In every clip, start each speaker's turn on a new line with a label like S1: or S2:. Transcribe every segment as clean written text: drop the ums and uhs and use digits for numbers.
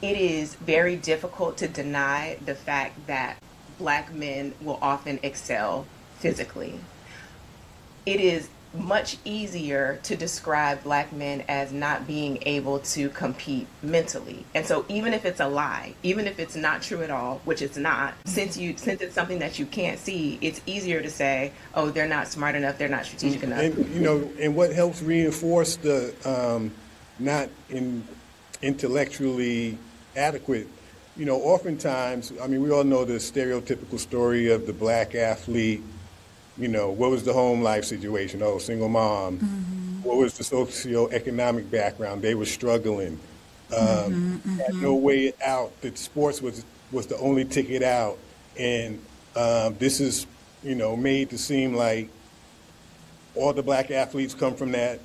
S1: it is very difficult to deny the fact that Black men will often excel physically. It is much easier to describe Black men as not being able to compete mentally. And so even if it's a lie, even if it's not true at all, which it's not, since it's something that you can't see, it's easier to say, oh, they're not smart enough, they're not strategic enough.
S2: And what helps reinforce the not intellectually adequate, oftentimes, I mean, we all know the stereotypical story of the Black athlete. What was the home life situation? Oh, single mom. What was the socioeconomic background? They were struggling. Had no way out. That sports was the only ticket out. And this is, made to seem like all the Black athletes come from that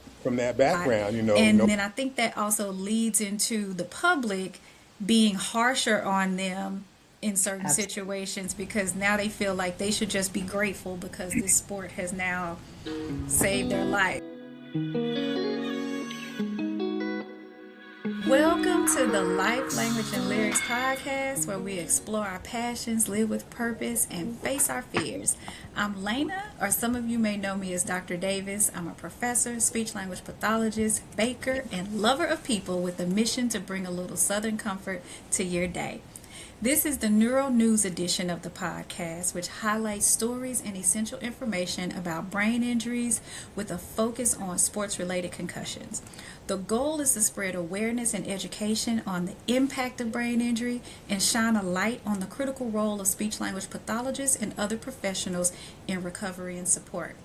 S2: background.
S3: And then I think that also leads into the public being harsher on them in certain situations, because now they feel like they should just be grateful because this sport has now saved their life. Welcome to the Life, Language, and Lyrics podcast, where we explore our passions, live with purpose, and face our fears. I'm Alaina, or some of you may know me as Dr. Davis. I'm a professor, speech-language pathologist, baker, and lover of people with a mission to bring a little Southern comfort to your day. This is the Neuro News edition of the podcast, which highlights stories and essential information about brain injuries with a focus on sports-related concussions. The goal is to spread awareness and education on the impact of brain injury and shine a light on the critical role of speech-language pathologists and other professionals in recovery and support.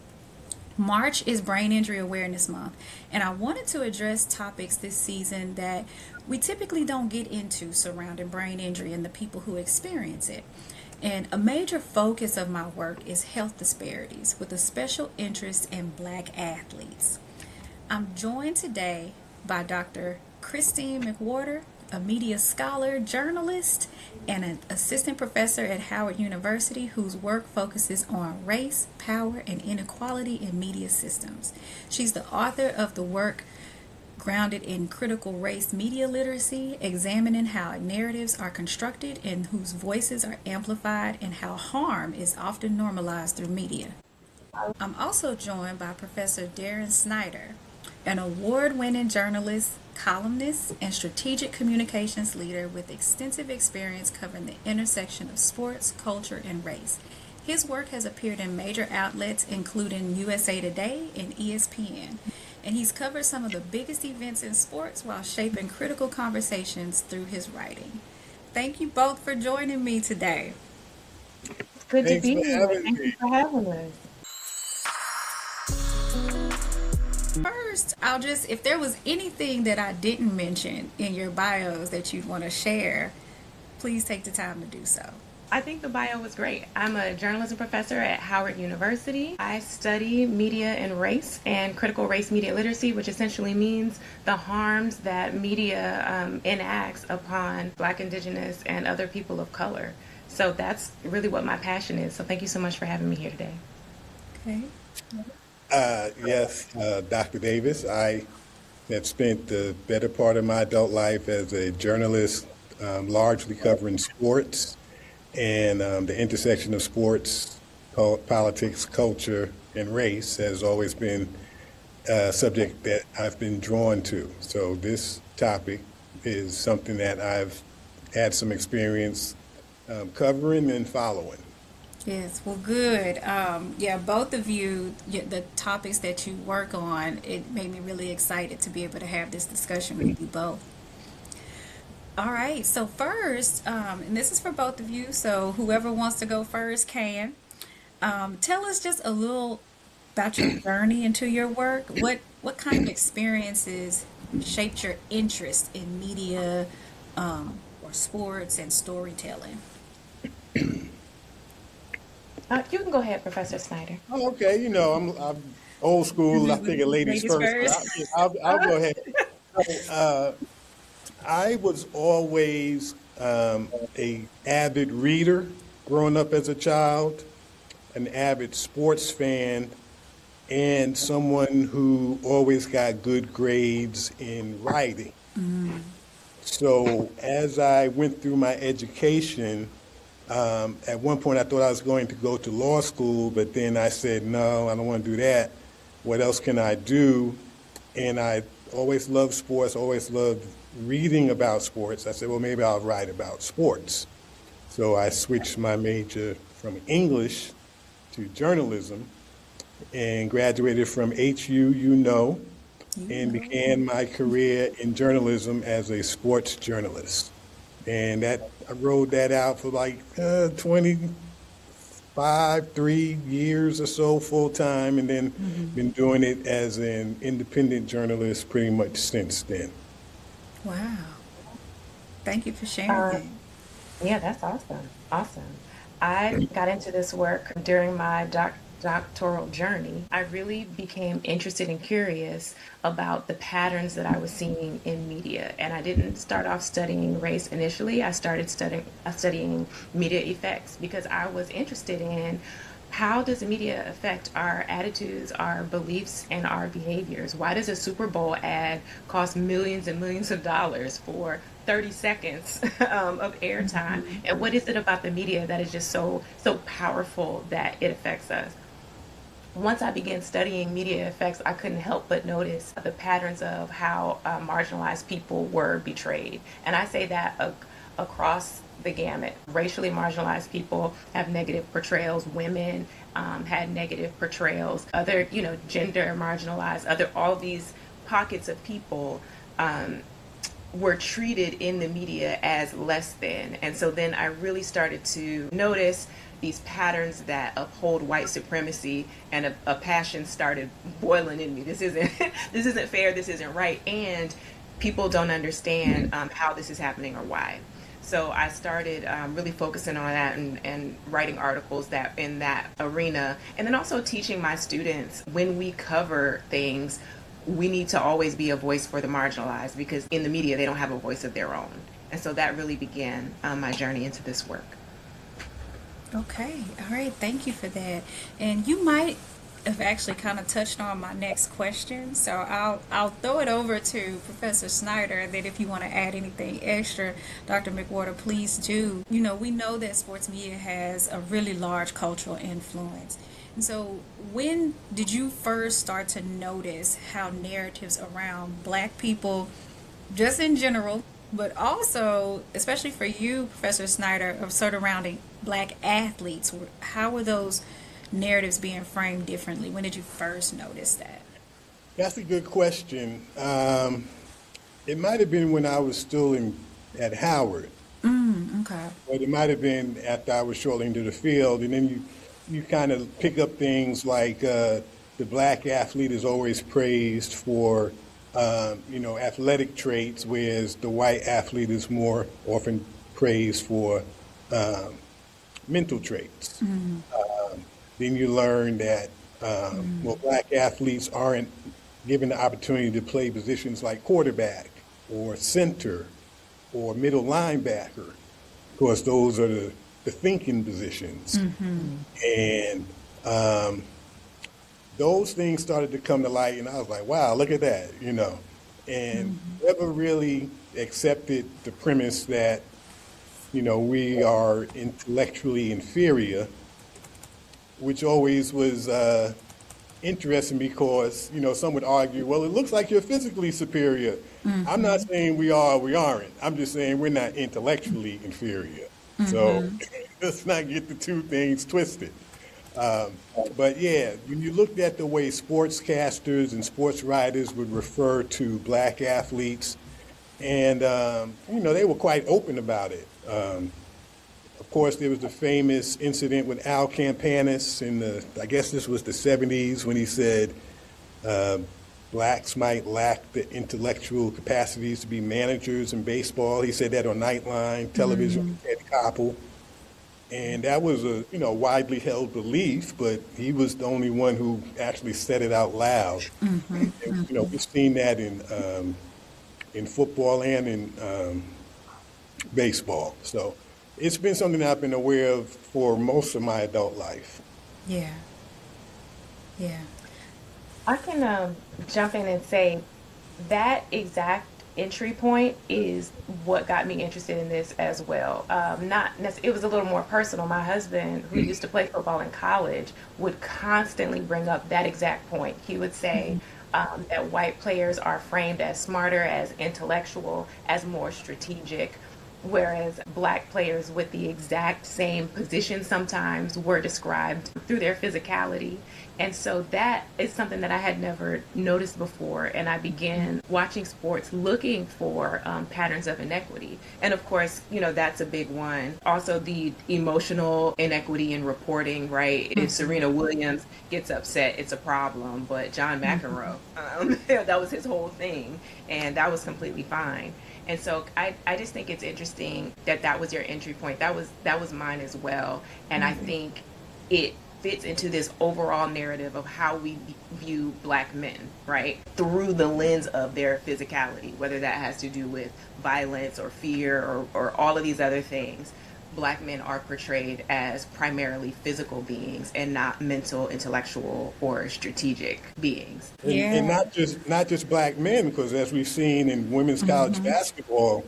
S3: March is Brain Injury Awareness Month, and I wanted to address topics this season that we typically don't get into surrounding brain injury and the people who experience it. And a major focus of my work is health disparities, with a special interest in Black athletes. I'm joined today by Dr. Christine McWhorter, a media scholar, journalist, and an assistant professor at Howard University whose work focuses on race, power, and inequality in media systems. She's the author of the work grounded in critical race media literacy, examining how narratives are constructed and whose voices are amplified, and how harm is often normalized through media. I'm also joined by Professor Deron Snyder, an award-winning journalist, columnist, and strategic communications leader with extensive experience covering the intersection of sports, culture, and race. His work has appeared in major outlets including USA Today and ESPN, and he's covered some of the biggest events in sports while shaping critical conversations through his writing. Thank you both for joining me today.
S1: It's good to be here. Thank you for having us.
S3: First, if there was anything that I didn't mention in your bios that you'd want to share, please take the time to do so.
S1: I think the bio was great. I'm a journalism professor at Howard University. I study media and race and critical race media literacy, which essentially means the harms that media enacts upon Black, Indigenous, and other people of color. So that's really what my passion is. So thank you so much for having me here today.
S3: Okay.
S2: Yes, Dr. Davis. I have spent the better part of my adult life as a journalist, largely covering sports and the intersection of sports, politics, culture, and race has always been a subject that I've been drawn to. So this topic is something that I've had some experience covering and following.
S3: Yes, well, good. Both of you, the topics that you work on, it made me really excited to be able to have this discussion with you both. All right, so first, and this is for both of you, so whoever wants to go first can. Tell us just a little about your journey into your work. What kind of experiences shaped your interest in media or sports and storytelling?
S1: You can go ahead, Professor Snyder.
S2: Oh, okay. I'm old school. I think ladies first. I'll go ahead. So, I was always a avid reader growing up as a child, an avid sports fan, and someone who always got good grades in writing. So as I went through my education, at one point I thought I was going to go to law school, but then I said, no, I don't want to do that. What else can I do? And I always loved sports, always loved reading about sports. I said, well, maybe I'll write about sports. So I switched my major from English to journalism and graduated from HU, and began my career in journalism as a sports journalist. And I rode that out for like 3 years or so full time, and then been doing it as an independent journalist pretty much since then.
S3: Wow. Thank you for sharing that.
S1: Yeah, that's awesome. Awesome. I got into this work during my doctoral journey. I really became interested and curious about the patterns that I was seeing in media. And I didn't start off studying race initially. I started studying media effects because I was interested in how does media affect our attitudes, our beliefs, and our behaviors? Why does a Super Bowl ad cost millions and millions of dollars for 30 seconds of airtime? And what is it about the media that is just so powerful that it affects us? Once I began studying media effects, I couldn't help but notice the patterns of how marginalized people were betrayed. And I say that across the gamut. Racially marginalized people have negative portrayals. Women had negative portrayals. Other, gender marginalized, all these pockets of people were treated in the media as less than. And so then I really started to notice these patterns that uphold white supremacy, and a passion started boiling in me. This isn't fair, this isn't right, and people don't understand how this is happening or why. So I started really focusing on that and writing articles that in that arena, and then also teaching my students when we cover things, we need to always be a voice for the marginalized, because in the media they don't have a voice of their own. And so that really began my journey into this work.
S3: Okay, all right, thank you for that. And you might have actually kind of touched on my next question, so I'll throw it over to Professor Snyder, and then if you want to add anything extra, Dr. McWhorter, please do. We know that sports media has a really large cultural influence. And so when did you first start to notice how narratives around Black people, just in general, but also, especially for you, Professor Snyder, of surrounding Black athletes, how were those narratives being framed differently? When did you first notice that?
S2: That's a good question. It might have been when I was still at Howard.
S3: Okay.
S2: But it might have been after I was shortly into the field, and then you kind of pick up things like the Black athlete is always praised for athletic traits, whereas the white athlete is more often praised for mental traits. Then you learn that Black athletes aren't given the opportunity to play positions like quarterback or center or middle linebacker, because those are the thinking positions. And those things started to come to light, and I was like, wow, look at that, and never really accepted the premise that, we are intellectually inferior, which always was interesting because, some would argue, well, it looks like you're physically superior. I'm not saying we are or we aren't. I'm just saying we're not intellectually inferior. So let's not get the two things twisted. But yeah, when you looked at the way sportscasters and sports writers would refer to Black athletes, and they were quite open about it. Of course, there was the famous incident with Al Campanis I guess this was the 70s, when he said Blacks might lack the intellectual capacities to be managers in baseball. He said that on Nightline television with Ted Koppel. And that was a widely held belief, but he was the only one who actually said it out loud. And, we've seen that in football and in baseball. So it's been something that I've been aware of for most of my adult life.
S3: Yeah.
S1: I can jump in and say that exact entry point is what got me interested in this as well. It was a little more personal. My husband, who used to play football in college, would constantly bring up that exact point. He would say that white players are framed as smarter, as intellectual, as more strategic, whereas black players with the exact same position sometimes were described through their physicality. And so that is something that I had never noticed before. And I began watching sports looking for patterns of inequity. And of course, that's a big one. Also, the emotional inequity in reporting, right? If Serena Williams gets upset, it's a problem. But John McEnroe, that was his whole thing. And that was completely fine. And so I just think it's interesting that was your entry point. That was mine as well. And I think it fits into this overall narrative of how we view black men, right? Through the lens of their physicality, whether that has to do with violence or fear or all of these other things. Black men are portrayed as primarily physical beings and not mental, intellectual, or strategic beings.
S2: And not just black men, because as we've seen in women's college basketball,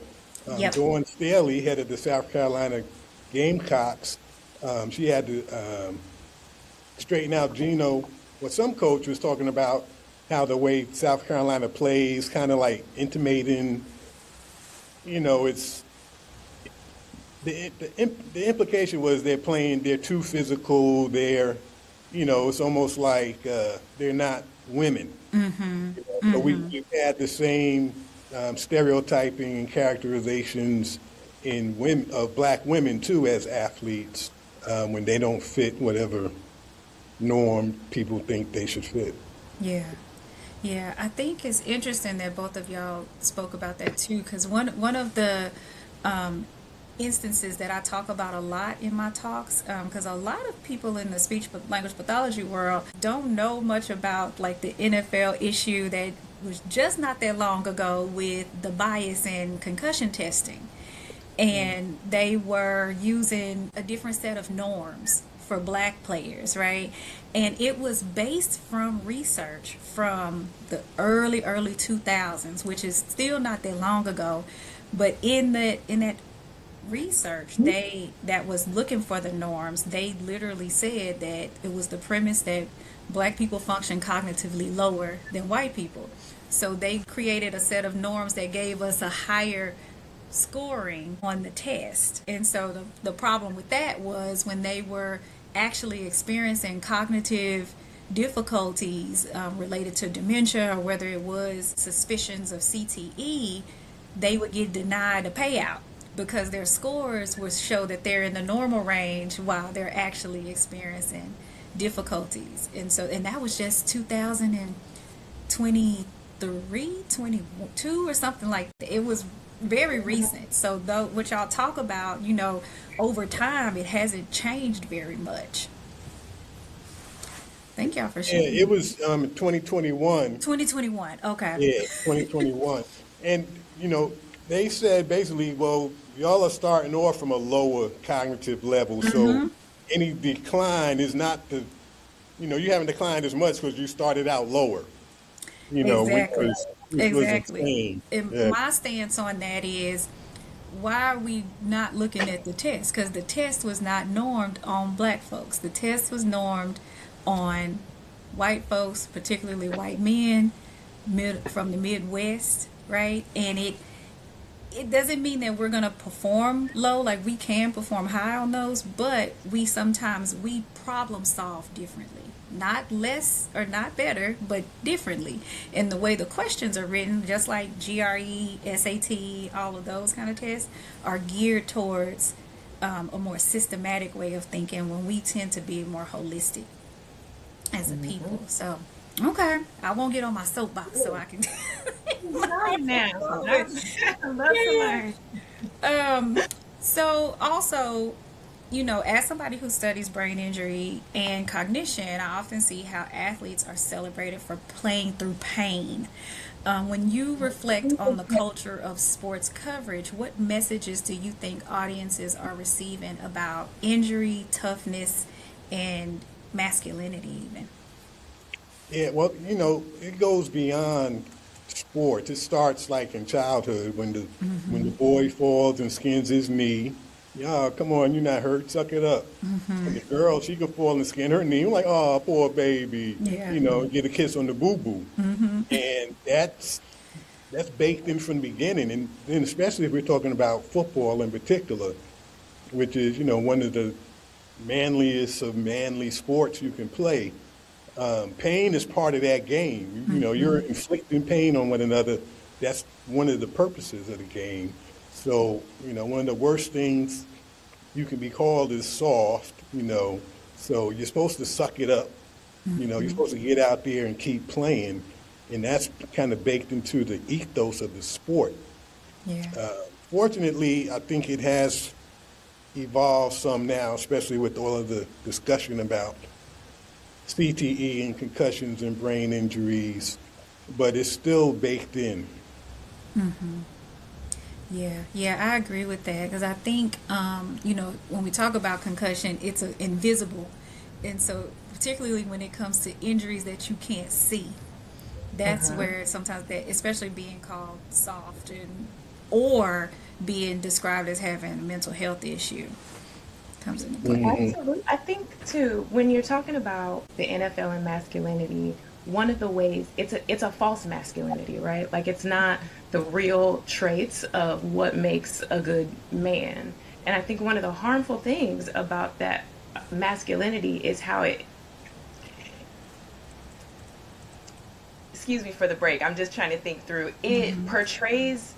S2: Dawn Staley, head of the South Carolina Gamecocks, she had to straighten out what some coach was talking about, how the way South Carolina plays, kind of like intimating, it's the implication was they're too physical, it's almost like they're not women. So we've had the same stereotyping and characterizations in women, of black women too, as athletes, when they don't fit whatever norm people think they should fit.
S3: Yeah, I think it's interesting that both of y'all spoke about that too, because one of the instances that I talk about a lot in my talks, because a lot of people in the speech language pathology world don't know much about like the NFL issue that was just not that long ago with the bias in concussion testing, and they were using a different set of norms for black players, right? And it was based from research from the early 2000s, which is still not that long ago. But in that research that was looking for the norms, they literally said that it was the premise that black people function cognitively lower than white people. So they created a set of norms that gave us a higher scoring on the test. And so the problem with that was when they were actually experiencing cognitive difficulties related to dementia, or whether it was suspicions of CTE, they would get denied a payout because their scores would show that they're in the normal range while they're actually experiencing difficulties. And that was just 2023, 22 or something like that. It was very recent. So though what y'all talk about, over time, it hasn't changed very much. Thank y'all for sharing.
S2: Yeah, it was 2021.
S3: 2021, okay.
S2: Yeah, 2021. And, they said basically, well, y'all are starting off from a lower cognitive level, so any decline is not you haven't declined as much because you started out lower.
S3: Exactly.
S2: Which
S3: Exactly. And my stance on that is, why are we not looking at the test? Because the test was not normed on black folks. The test was normed on white folks, particularly white men from the Midwest, right? And it doesn't mean that we're going to perform low, like we can perform high on those, but we problem solve differently. Not less or not better, but differently. And the way the questions are written, just like GRE, SAT, all of those kind of tests, are geared towards a more systematic way of thinking, when we tend to be more holistic as a people. So, okay, I won't get on my soapbox so I can.
S1: Right now. I love to learn.
S3: So also, as somebody who studies brain injury and cognition, I often see how athletes are celebrated for playing through pain. When you reflect on the culture of sports coverage, what messages do you think audiences are receiving about injury, toughness, and masculinity even?
S2: Yeah, well, it goes beyond sports. It starts like in childhood when the boy falls and skins his knee. Yeah, come on, you're not hurt, suck it up. And the girl, she could fall and skin her knee. I'm like, oh, poor baby.
S3: Yeah.
S2: Get a kiss on the boo-boo. And that's baked in from the beginning. And then especially if we're talking about football in particular, which is, one of the manliest of manly sports you can play. Pain is part of that game. You're inflicting pain on one another. That's one of the purposes of the game. So, one of the worst things you can be called is soft, so you're supposed to suck it up. You're supposed to get out there and keep playing. And that's kind of baked into the ethos of the sport.
S3: Yeah.
S2: Fortunately, I think it has evolved some now, especially with all of the discussion about CTE and concussions and brain injuries, but it's still baked in.
S3: Yeah, I agree with that, because I think, when we talk about concussion, it's invisible. And so particularly when it comes to injuries that you can't see, that's where sometimes that, especially being called soft or being described as having a mental health issue, comes into play.
S1: Absolutely. I think too, when you're talking about the NFL and masculinity, one of the ways it's a false masculinity, right? Like, it's not the real traits of what makes a good man. And I think one of the harmful things about that masculinity is how it, excuse me for the break, I'm just trying to think through, it portrays,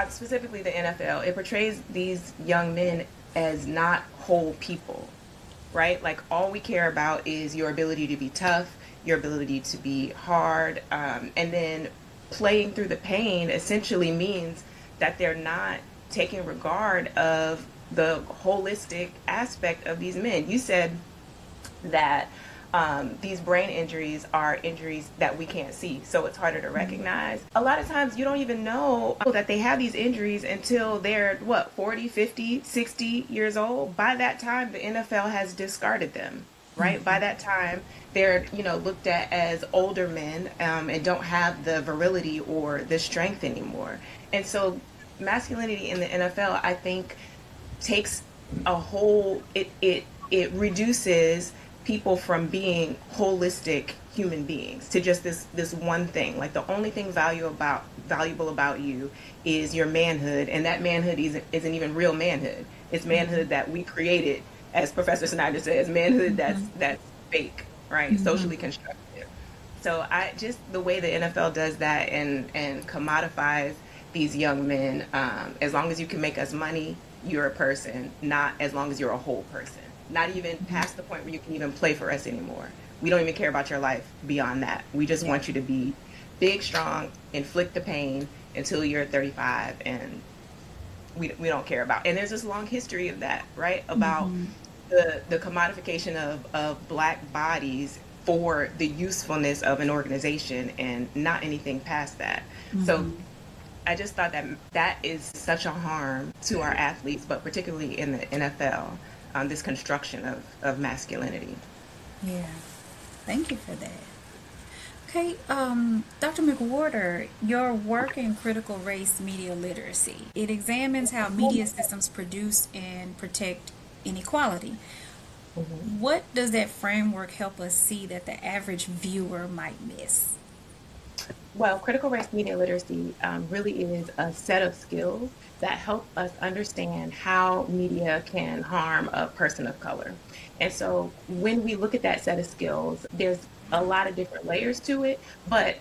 S1: specifically the NFL, it portrays these young men as not whole people, right? Like, all we care about is your ability to be tough, your ability to be hard, and then playing through the pain essentially means that they're not taking regard of the holistic aspect of these men. You said that these brain injuries are injuries that we can't see, so it's harder to recognize. A lot of times you don't even know that they have these injuries until they're 40, 50, 60 years old. By that time, the NFL has discarded them, right? By that time, they're looked at as older men and don't have the virility or the strength anymore. And so masculinity in the NFL, I think, takes a whole, it reduces people from being holistic human beings to just this one thing. Like, the only thing valuable about you is your manhood, and that manhood isn't even real manhood. It's manhood that we created, as Professor Snyder says, manhood that's fake, right? Socially constructed. So the way the NFL does that and commodifies these young men, as long as you can make us money, you're a person, not as long as you're a whole person. Not even past the point where you can even play for us anymore. We don't even care about your life beyond that. We just want you to be big, strong, inflict the pain until you're 35, and we don't care about. And there's this long history of that, right? About the commodification of black bodies for the usefulness of an organization and not anything past that. So I just thought that is such a harm to our athletes, but particularly in the NFL, this construction of masculinity.
S3: Yeah, thank you for that. Okay, Dr. McWhorter, your work in critical race media literacy, it examines how media systems produce and protect inequality. What does that framework help us see that the average viewer might miss?
S1: Well, critical race media literacy really is a set of skills that help us understand how media can harm a person of color. And so when we look at that set of skills, there's a lot of different layers to it. But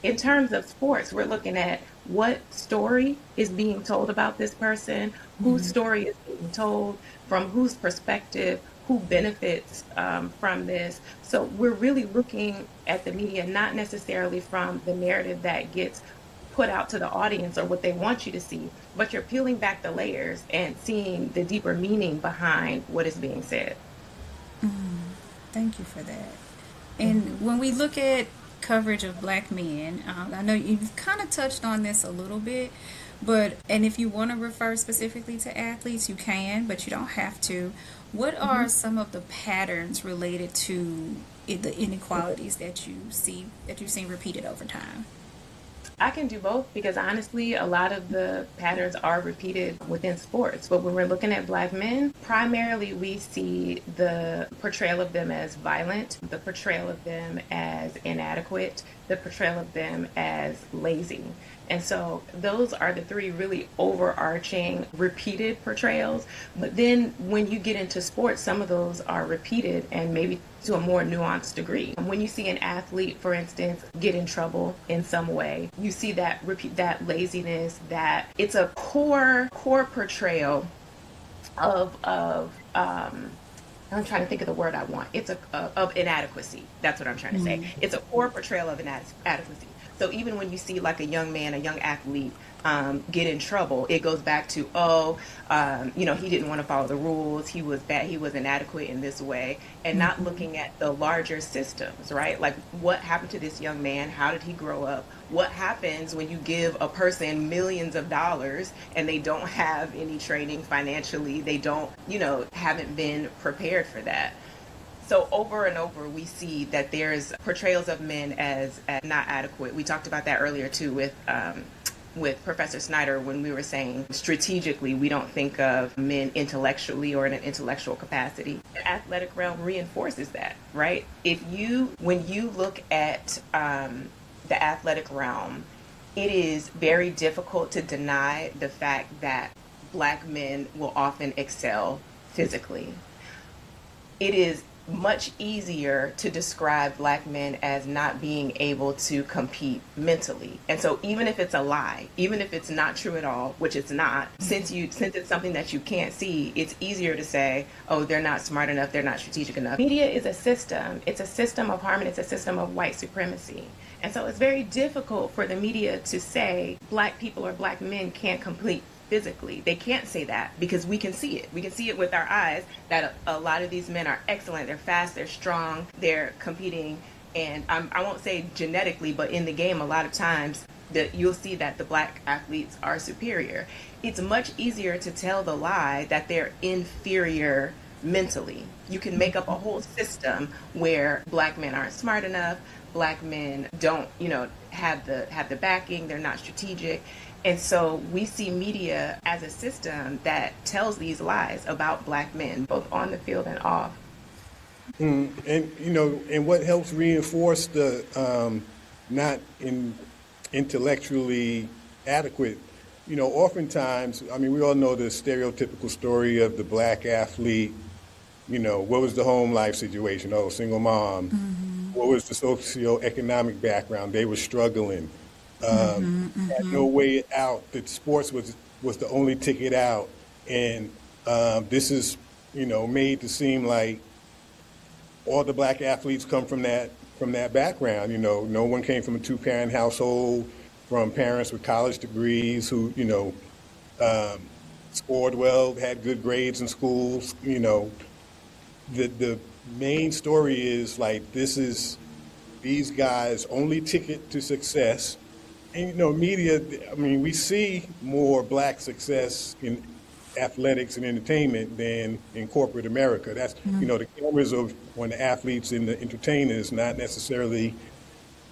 S1: in terms of sports, we're looking at what story is being told about this person, whose story is being told, from whose perspective, who benefits from this. So we're really looking at the media not necessarily from the narrative that gets put out to the audience or what they want you to see, but you're peeling back the layers and seeing the deeper meaning behind what is being said.
S3: Thank you for that. And when we look at coverage of black men, I know you've kind of touched on this a little bit, and if you want to refer specifically to athletes, you can, but you don't have to. What are some of the patterns related to the inequalities that you've seen repeated over time?
S1: I can do both because honestly, a lot of the patterns are repeated within sports. But when we're looking at Black men, primarily we see the portrayal of them as violent, the portrayal of them as inadequate, the portrayal of them as lazy. And so those are the three really overarching repeated portrayals. But then when you get into sports, some of those are repeated and maybe to a more nuanced degree. When you see an athlete, for instance, get in trouble in some way, you see that repeat, that laziness, that it's a core portrayal of I'm trying to think of the word I want. It's of inadequacy. That's what I'm trying to say. It's a core portrayal of inadequacy. So even when you see like a young man, a young athlete get in trouble, it goes back to, he didn't want to follow the rules. He was bad. He was inadequate in this way, and not looking at the larger systems, right? Like what happened to this young man? How did he grow up? What happens when you give a person millions of dollars and they don't have any training financially? They don't, haven't been prepared for that. So over and over, we see that there's portrayals of men as not adequate. We talked about that earlier too with Professor Snyder when we were saying strategically we don't think of men intellectually or in an intellectual capacity. The athletic realm reinforces that, right? When you look at the athletic realm, it is very difficult to deny the fact that Black men will often excel physically. It is much easier to describe Black men as not being able to compete mentally. And so even if it's a lie, even if it's not true at all, which it's not, since it's something that you can't see, it's easier to say, oh, they're not smart enough, they're not strategic enough. Media is a system. It's a system of harm, and it's a system of white supremacy. And so it's very difficult for the media to say Black people or Black men can't compete physically. They can't say that because we can see it. We can see it with our eyes that a lot of these men are excellent. They're fast, they're strong, they're competing. And I won't say genetically, but in the game, a lot of times that you'll see that the Black athletes are superior. It's much easier to tell the lie that they're inferior mentally. You can make up a whole system where Black men aren't smart enough, Black men don't, have the backing, they're not strategic. And so we see media as a system that tells these lies about Black men, both on the field and off.
S2: And what helps reinforce the not intellectually adequate, oftentimes, we all know the stereotypical story of the Black athlete. What was the home life situation? Oh, single mom. What was the socioeconomic background? They were struggling. Had no way out. That sports was the only ticket out, and this is made to seem like all the Black athletes come from that background. No one came from a two-parent household, from parents with college degrees who scored well, had good grades in schools. The main story is like this is these guys' only ticket to success. And, media, we see more Black success in athletics and entertainment than in corporate America. That's, the cameras on the athletes and the entertainers, not necessarily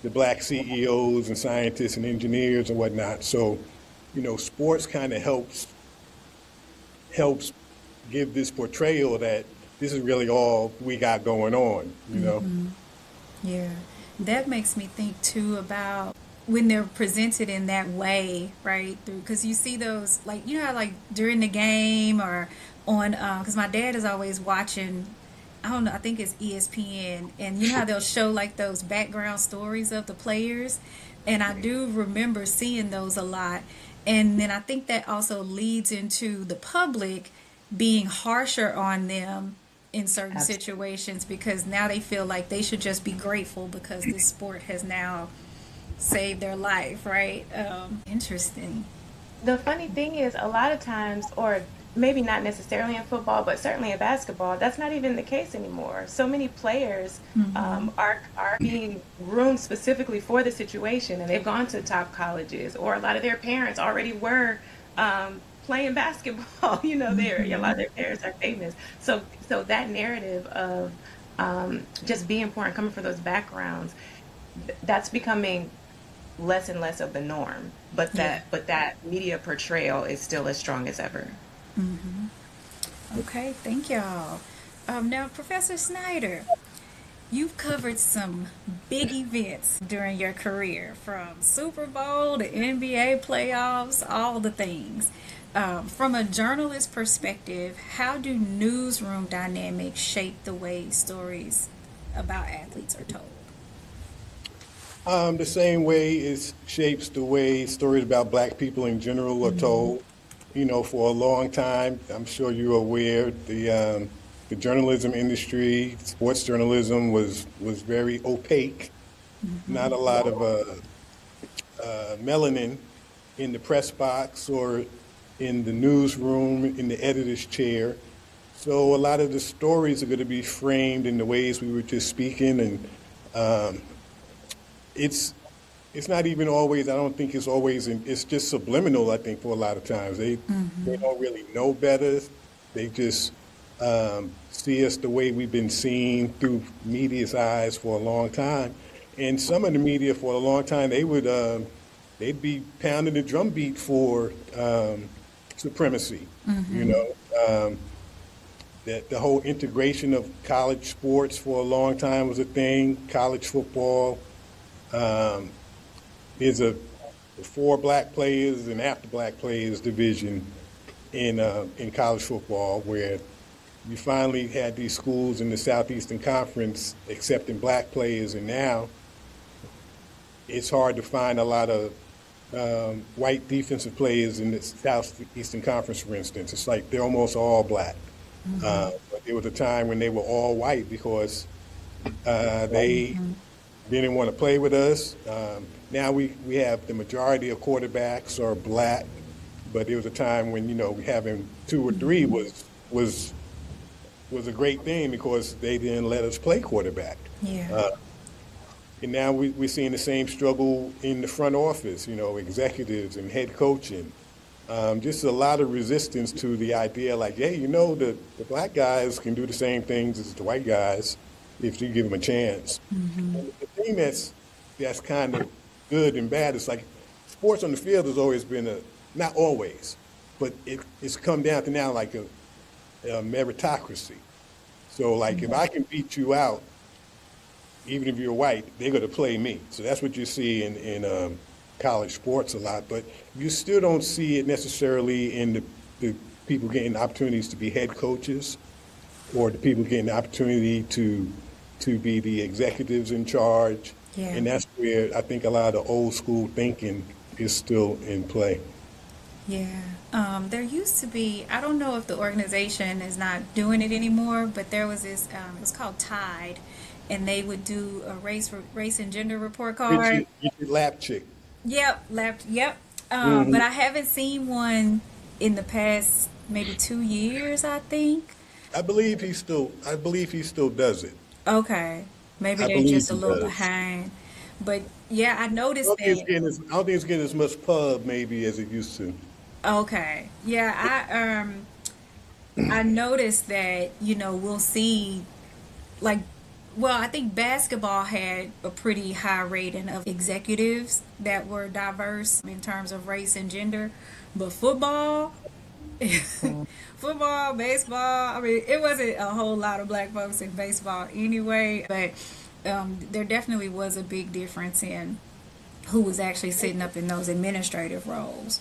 S2: the Black CEOs and scientists and engineers and whatnot. So, sports kind of helps give this portrayal that this is really all we got going on,
S3: Yeah, that makes me think, too, about when they're presented in that way, right? Because you see those, like, how like during the game or on, because my dad is always watching, I don't know, I think it's ESPN, and how they'll show like those background stories of the players, and I do remember seeing those a lot. And then I think that also leads into the public being harsher on them in certain situations, because now they feel like they should just be grateful because this sport has now saved their life, right? Interesting.
S1: The funny thing is, a lot of times, or maybe not necessarily in football, but certainly in basketball, that's not even the case anymore. So many players are being groomed specifically for the situation, and they've gone to top colleges, or a lot of their parents already were playing basketball. A lot of their parents are famous. So that narrative of just being poor and coming from those backgrounds, that's becoming less and less of the norm, but that media portrayal is still as strong as ever.
S3: Okay, thank y'all. Now, Professor Snyder, you've covered some big events during your career, from Super Bowl to NBA playoffs, all the things. From a journalist perspective, how do newsroom dynamics shape the way stories about athletes are told?
S2: The same way it shapes the way stories about black people in general are told. You know, for a long time, I'm sure you're aware, the journalism industry, sports journalism was very opaque. Not a lot of melanin in the press box or in the newsroom, in the editor's chair. So a lot of the stories are going to be framed in the ways we were just speaking, and it's not even always, I don't think it's always, it's just subliminal, I think, for a lot of times. They don't really know better. They just see us the way we've been seen through media's eyes for a long time. And some of the media for a long time, they'd be pounding the drumbeat for supremacy, you know. That the whole integration of college sports for a long time was a thing. College football, there's a before black players and after black players division in college football, where you finally had these schools in the Southeastern Conference accepting black players, and now it's hard to find a lot of white defensive players in the Southeastern Conference, for instance. It's like they're almost all black. But there was a time when they were all white because they didn't want to play with us. Now we have the majority of quarterbacks are black, but there was a time when, you know, having 2 or 3 was a great thing because they didn't let us play quarterback.
S3: Yeah.
S2: And now we're seeing the same struggle in the front office, you know, executives and head coaching. Just a lot of resistance to the idea like, hey, you know, the black guys can do the same things as the white guys if you give them a chance. And the thing that's kind of good and bad is like sports on the field has always been not always, but it's come down to now like a meritocracy. So like if I can beat you out, even if you're white, they're going to play me. So that's what you see in college sports a lot, but you still don't see it necessarily in the people getting opportunities to be head coaches or the people getting the opportunity to be the executives in charge.
S3: Yeah.
S2: And that's where I think a lot of the old school thinking is still in play.
S3: Yeah. There used to be, I don't know if the organization is not doing it anymore, but there was this, it was called Tide, and they would do a race and gender report card.
S2: Richard Lapchick.
S3: Yep. But I haven't seen one in the past maybe 2 years, I think.
S2: I believe he still does it.
S3: Okay. Maybe
S2: I
S3: they're
S2: believe
S3: just a
S2: he
S3: little
S2: does.
S3: behind. But yeah, I noticed
S2: I don't think
S3: that.
S2: I don't think it's getting as much pub maybe as it used to.
S3: Okay. Yeah, I noticed that, you know, we'll see like, well, I think basketball had a pretty high rating of executives that were diverse in terms of race and gender, but football, football, baseball, I mean, it wasn't a whole lot of black folks in baseball anyway, but there definitely was a big difference in who was actually sitting up in those administrative roles.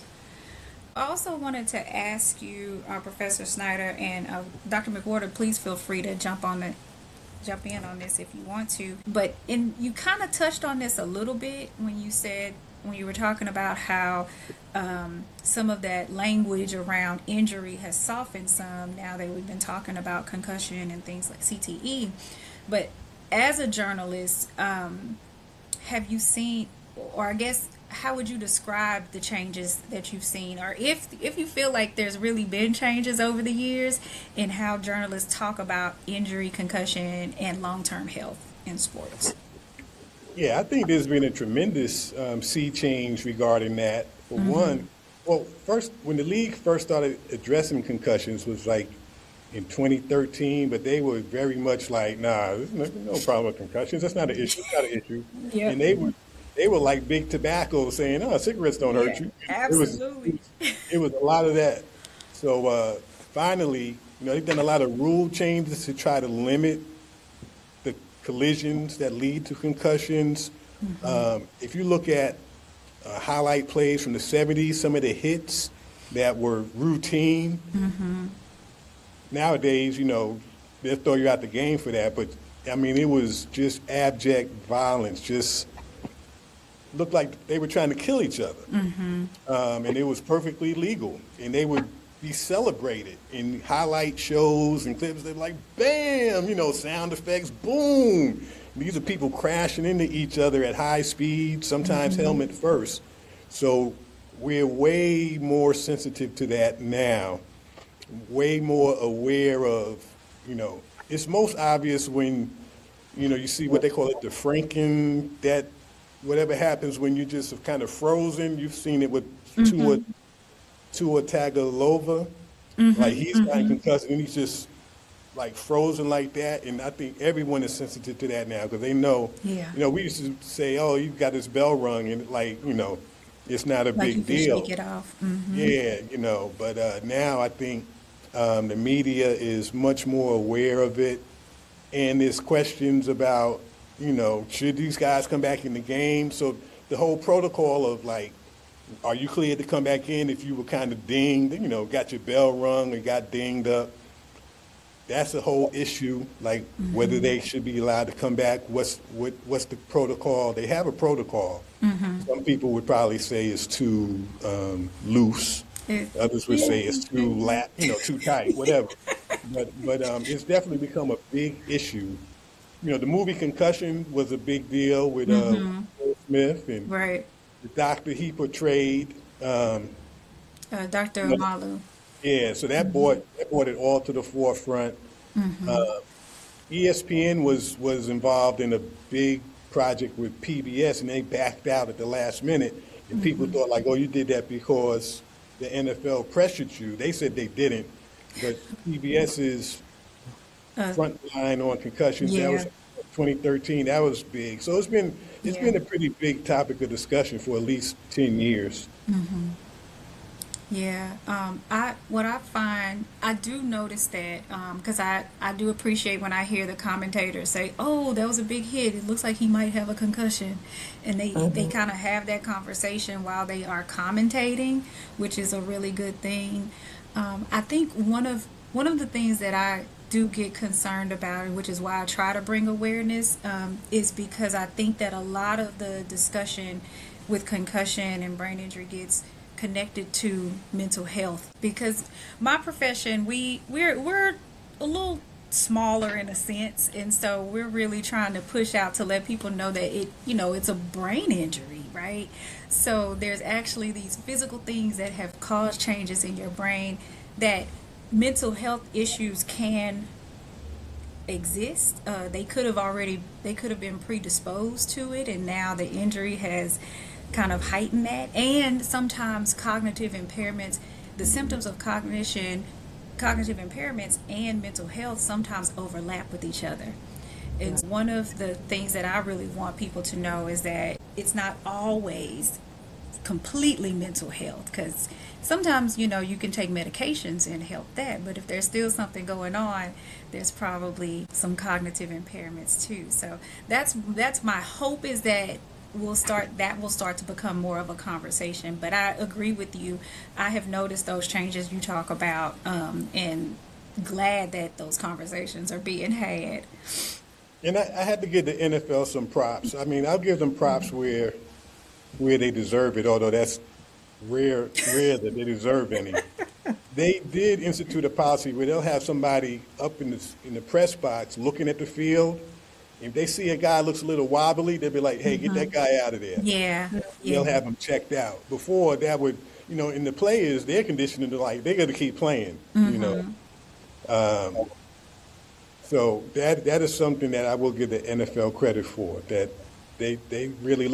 S3: I also wanted to ask you, Professor Snyder and Dr. McWhorter, please feel free to jump in on this if you want to. But you kind of touched on this a little bit when you were talking about how some of that language around injury has softened some now that we've been talking about concussion and things like CTE. But as a journalist, have you seen, or I guess, how would you describe the changes that you've seen, or if you feel like there's really been changes over the years in how journalists talk about injury, concussion, and long-term health in sports?
S2: Yeah, I think there's been a tremendous sea change regarding that. For one, well, first, when the league first started addressing concussions was like in 2013, but they were very much like, nah, there's no problem with concussions. That's not an issue. It's not an issue.
S3: Yep.
S2: And they they were like big tobacco saying, "Oh, cigarettes don't hurt
S3: Yeah,
S2: you."
S3: absolutely.
S2: It was a lot of that. So finally, they've done a lot of rule changes to try to limit the collisions that lead to concussions. If you look at highlight plays from the 70s, some of the hits that were routine, nowadays, they'll throw you out the game for that. But, I mean, it was just abject violence, just looked like they were trying to kill each other. And it was perfectly legal. And they would be celebrated in highlight shows and clips. They're like, bam, sound effects, boom. These are people crashing into each other at high speed, sometimes helmet first. So we're way more sensitive to that now, way more aware of, it's most obvious when, you see what they call it, the Franken, that whatever happens when you just have kind of frozen. You've seen it with Tua Tagovailoa. Like he's gotten concussed and he's just like frozen like that. And I think everyone is sensitive to that now because they know, we used to say, oh, you've got this bell rung and it's not a big deal.
S3: Shake it off.
S2: Yeah, but now I think the media is much more aware of it. And there's questions about, should these guys come back in the game? So the whole protocol of are you cleared to come back in if you were kind of dinged, got your bell rung and got dinged up? That's the whole issue, whether they should be allowed to come back. What's the protocol? They have a protocol. Some people would probably say it's too loose. Others would say it's too tight, whatever. But it's definitely become a big issue. The movie Concussion was a big deal with Will Smith and the doctor he portrayed.
S3: Dr. Amalu.
S2: Yeah, so that brought it all to the forefront. ESPN was involved in a big project with PBS, and they backed out at the last minute. And people thought oh, you did that because the NFL pressured you. They said they didn't, but PBS's front line on concussions, that was 2013. That was big. So it's been a pretty big topic of discussion for at least 10 years.
S3: Yeah, I do notice that because I do appreciate when I hear the commentators say, "Oh, that was a big hit. It looks like he might have a concussion," and they kind of have that conversation while they are commentating, which is a really good thing. I think one of the things that I do get concerned about, which is why I try to bring awareness, is because I think that a lot of the discussion with concussion and brain injury gets connected to mental health, because my profession we're a little smaller in a sense, and so we're really trying to push out to let people know that it's a brain injury, right? So there's actually these physical things that have caused changes in your brain, that mental health issues can exist. They could have been predisposed to it, and now the injury has kind of heighten that. And sometimes cognitive impairments, the symptoms of cognitive impairments and mental health sometimes overlap with each other. And one of the things that I really want people to know is that it's not always completely mental health, because sometimes you can take medications and help that, but if there's still something going on, there's probably some cognitive impairments too. So that's my hope, is that will start to become more of a conversation. But I agree with you. I have noticed those changes you talk about, and glad that those conversations are being had.
S2: And I had to give the NFL some props. I mean, I'll give them props where they deserve it, although that's rare that they deserve any. They did institute a policy where they'll have somebody up in the press box looking at the field. If they see a guy looks a little wobbly, they'll be like, hey, get that guy out of there.
S3: Yeah.
S2: They'll have him checked out. Before, that would, in the players, their conditioning, they're going to keep playing, So that is something that I will give the NFL credit for, that they really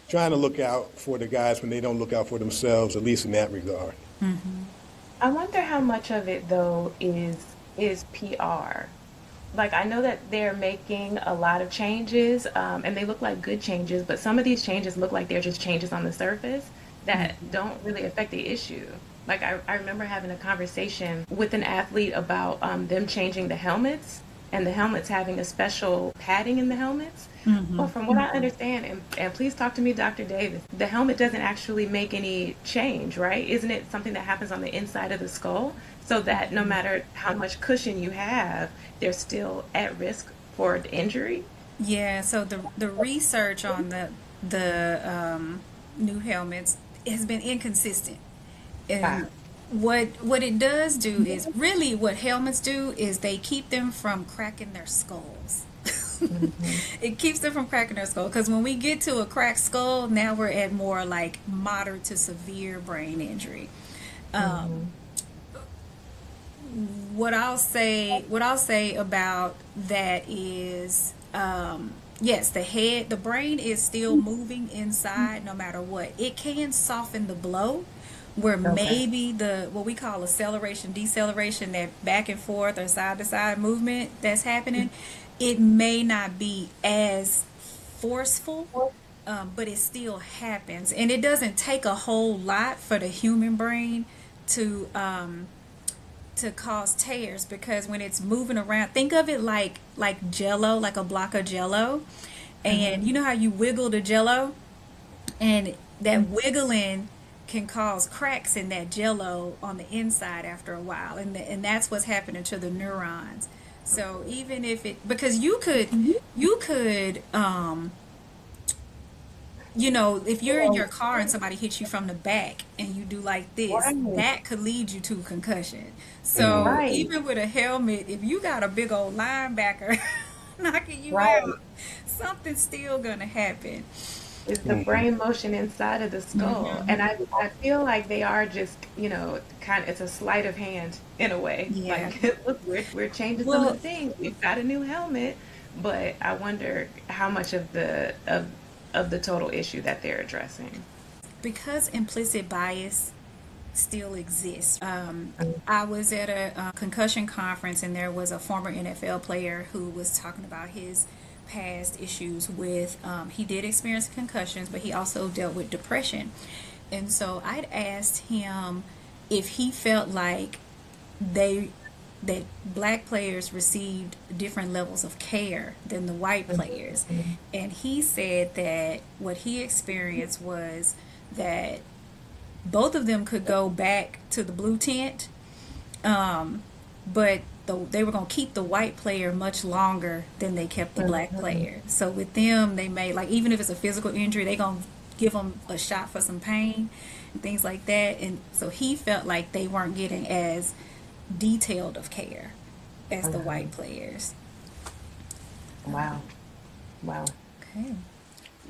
S2: trying to look out for the guys when they don't look out for themselves, at least in that regard.
S1: I wonder how much of it, though, is PR. like I know that they're making a lot of changes, and they look like good changes, but some of these changes look like they're just changes on the surface that don't really affect the issue. Like I remember having a conversation with an athlete about them changing the helmets and the helmets having a special padding in the helmets. Well, from what I understand, and please talk to me, Dr. Davis, the helmet doesn't actually make any change, right? Isn't it something that happens on the inside of the skull? So that no matter how much cushion you have, they're still at risk for injury?
S3: Yeah, so the research on the new helmets has been inconsistent.
S1: Wow.
S3: And what it does do is really what helmets do is they keep them from cracking their skulls. It keeps them from cracking their skull because when we get to a cracked skull, now we're at more like moderate to severe brain injury. Um, what I'll say about that is yes, the brain is still moving inside no matter what. It can soften the blow where
S1: Okay.
S3: maybe the what we call acceleration deceleration, that back and forth or side to side movement that's happening, it may not be as forceful, but it still happens, and it doesn't take a whole lot for the human brain to cause tears, because when it's moving around, think of it like jello, like a block of jello, and you know how you wiggle the jello, and that wiggling can cause cracks in that jello on the inside after a while, and that's what's happening to the neurons. So even if it, because you could, if you're in your car and somebody hits you from the back and you do like this,
S1: Right.
S3: that could lead you to concussion. So
S1: Right.
S3: even with a helmet, if you got a big old linebacker knocking you
S1: Right.
S3: out, something's still gonna happen.
S1: Is the brain motion inside of the skull. And I feel like they are just, kind of, it's a sleight of hand in a way.
S3: Yeah.
S1: Like, look, we're changing some of the
S3: Well,
S1: things. We've got a new helmet, but I wonder how much of the total issue that they're addressing.
S3: because implicit bias still exists. I was at a concussion conference, and there was a former NFL player who was talking about his past issues with. He did experience concussions, but he also dealt with depression. And so I'd asked him if he felt like they that black players received different levels of care than the white players. And he said that what he experienced was that both of them could go back to the blue tent, but they were going to keep the white player much longer than they kept the black player. So with them, they made, like, even if it's a physical injury, they going to give them a shot for some pain and things like that. And so he felt like they weren't getting as detailed of care as the white players.
S1: Wow. Wow.
S3: Okay.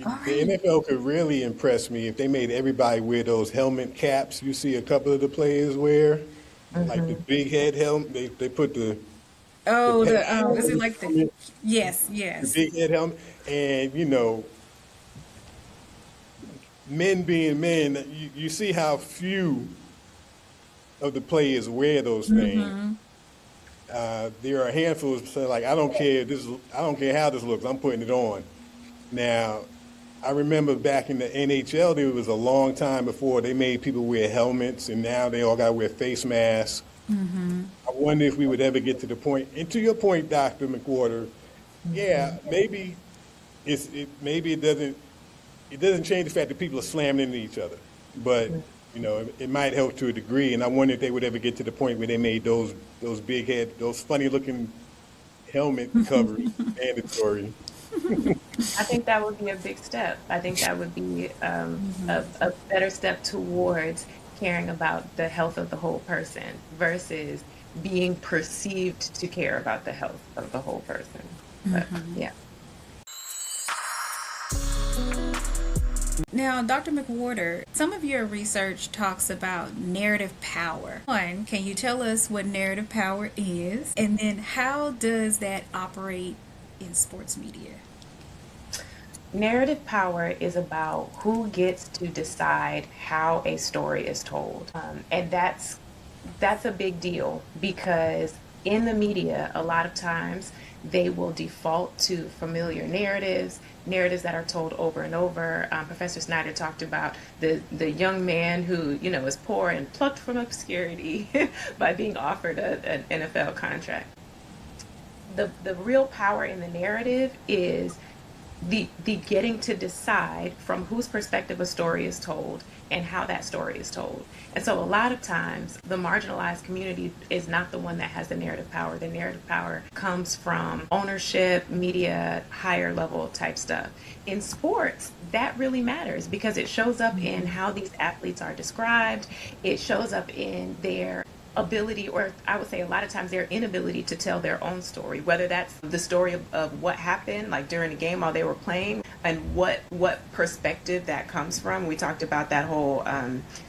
S3: All
S2: The
S3: right.
S2: NFL could really impress me if they made everybody wear those helmet caps you see a couple of the players wear, like the big head helmet. They put the
S3: Oh,
S2: pet
S3: is it like the,
S2: helmet,
S3: yes,
S2: the
S3: yes.
S2: big head helmet, and men being men, you see how few of the players wear those things. There are a handful of say like, I don't care how this looks, I'm putting it on. Now, I remember back in the NHL, there was a long time before they made people wear helmets, and now they all got to wear face masks. I wonder if we would ever get to the point. And to your point, Dr. McWhorter, yeah, maybe maybe it doesn't change the fact that people are slamming into each other, but it might help to a degree. And I wonder if they would ever get to the point where they made those big head, those funny looking helmet covers mandatory.
S1: I think that would be a big step. I think that would be a better step towards caring about the health of the whole person versus being perceived to care about the health of the whole person. But yeah.
S3: Now, Dr. McWhorter, some of your research talks about narrative power. One, can you tell us what narrative power is? And then how does that operate in sports media?
S1: Narrative power is about who gets to decide how a story is told. And that's a big deal because in the media, a lot of times they will default to familiar narratives that are told over and over. Professor Snyder talked about the young man who, is poor and plucked from obscurity by being offered an NFL contract. The real power in the narrative is the getting to decide from whose perspective a story is told and how that story is told. And so a lot of times the marginalized community is not the one that has the narrative power. The narrative power comes from ownership, media, higher level type stuff. In sports, that really matters because it shows up in how these athletes are described. It shows up in their ability, or I would say a lot of times their inability to tell their own story, whether that's the story of what happened like during the game while they were playing and what perspective that comes from. We talked about that whole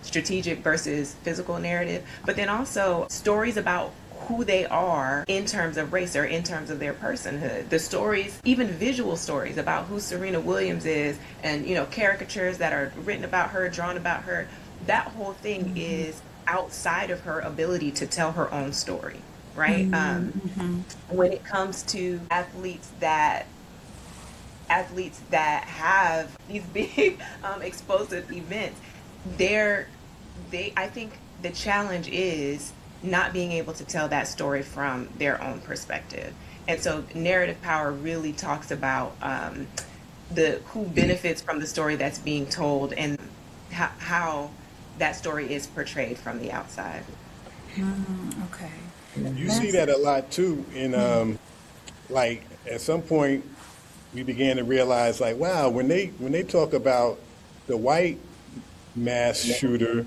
S1: strategic versus physical narrative, but then also stories about who they are in terms of race or in terms of their personhood. The stories, even visual stories about who Serena Williams is and, caricatures that are written about her, drawn about her, that whole thing is outside of her ability to tell her own story, right? When it comes to athletes that have these big explosive events, I think the challenge is not being able to tell that story from their own perspective. And so narrative power really talks about who benefits from the story that's being told and how that story is portrayed from the outside.
S3: Okay.
S2: You see that a lot too in like at some point we began to realize like, wow, when they talk about the white mass shooter,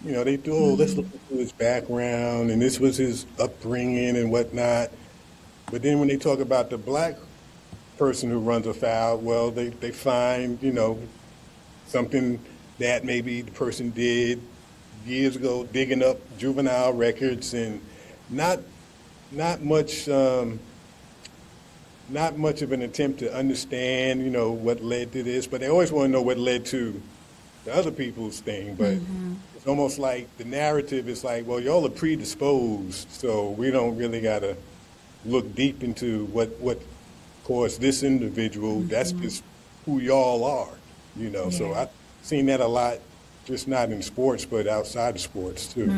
S2: they do, let's look into his background and this was his upbringing and whatnot. But then when they talk about the black person who runs afoul, well, they find, something that maybe the person did years ago, digging up juvenile records, and not much of an attempt to understand, what led to this. But they always want to know what led to the other people's thing. But it's almost like the narrative is like, well, y'all are predisposed, so we don't really got to look deep into what caused this individual. That's just who y'all are,
S3: Yeah.
S2: So I've seen that a lot, just not in sports, but outside of sports too.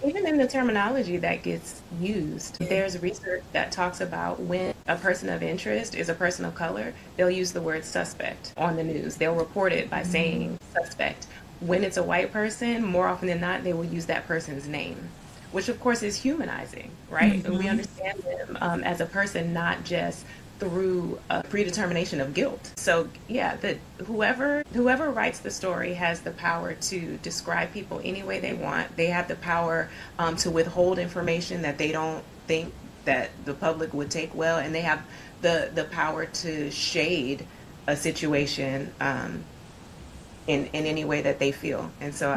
S1: Even in the terminology that gets used, there's research that talks about when a person of interest is a person of color, they'll use the word suspect on the news. They'll report it by saying suspect. When it's a white person, more often than not, they will use that person's name, which of course is humanizing, right? And we understand them as a person, not just through a predetermination of guilt. So yeah, that whoever writes the story has the power to describe people any way they want. They have the power to withhold information that they don't think that the public would take well, and they have the power to shade a situation in any way that they feel. And so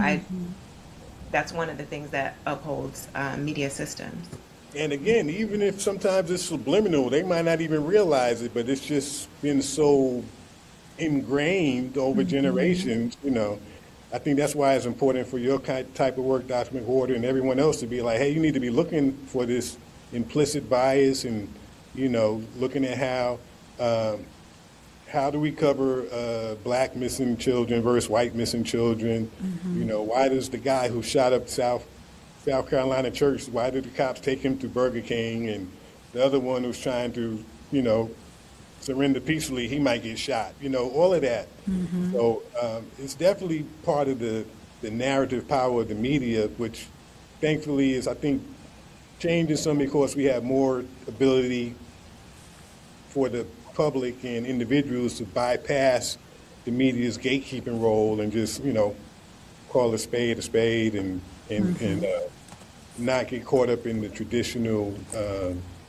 S1: that's one of the things that upholds media systems.
S2: And again, even if sometimes it's subliminal, they might not even realize it, but it's just been so ingrained over generations, I think that's why it's important for your type of work, Dr. McWhorter, and everyone else to be like, hey, you need to be looking for this implicit bias and, looking at how do we cover black missing children versus white missing children? Why does the guy who shot up South Carolina church, why did the cops take him to Burger King, and the other one who's trying to, surrender peacefully, he might get shot, all of that. So it's definitely part of the narrative power of the media, which thankfully is, I think, changing some because we have more ability for the public and individuals to bypass the media's gatekeeping role and just, call a spade and not get caught up in the traditional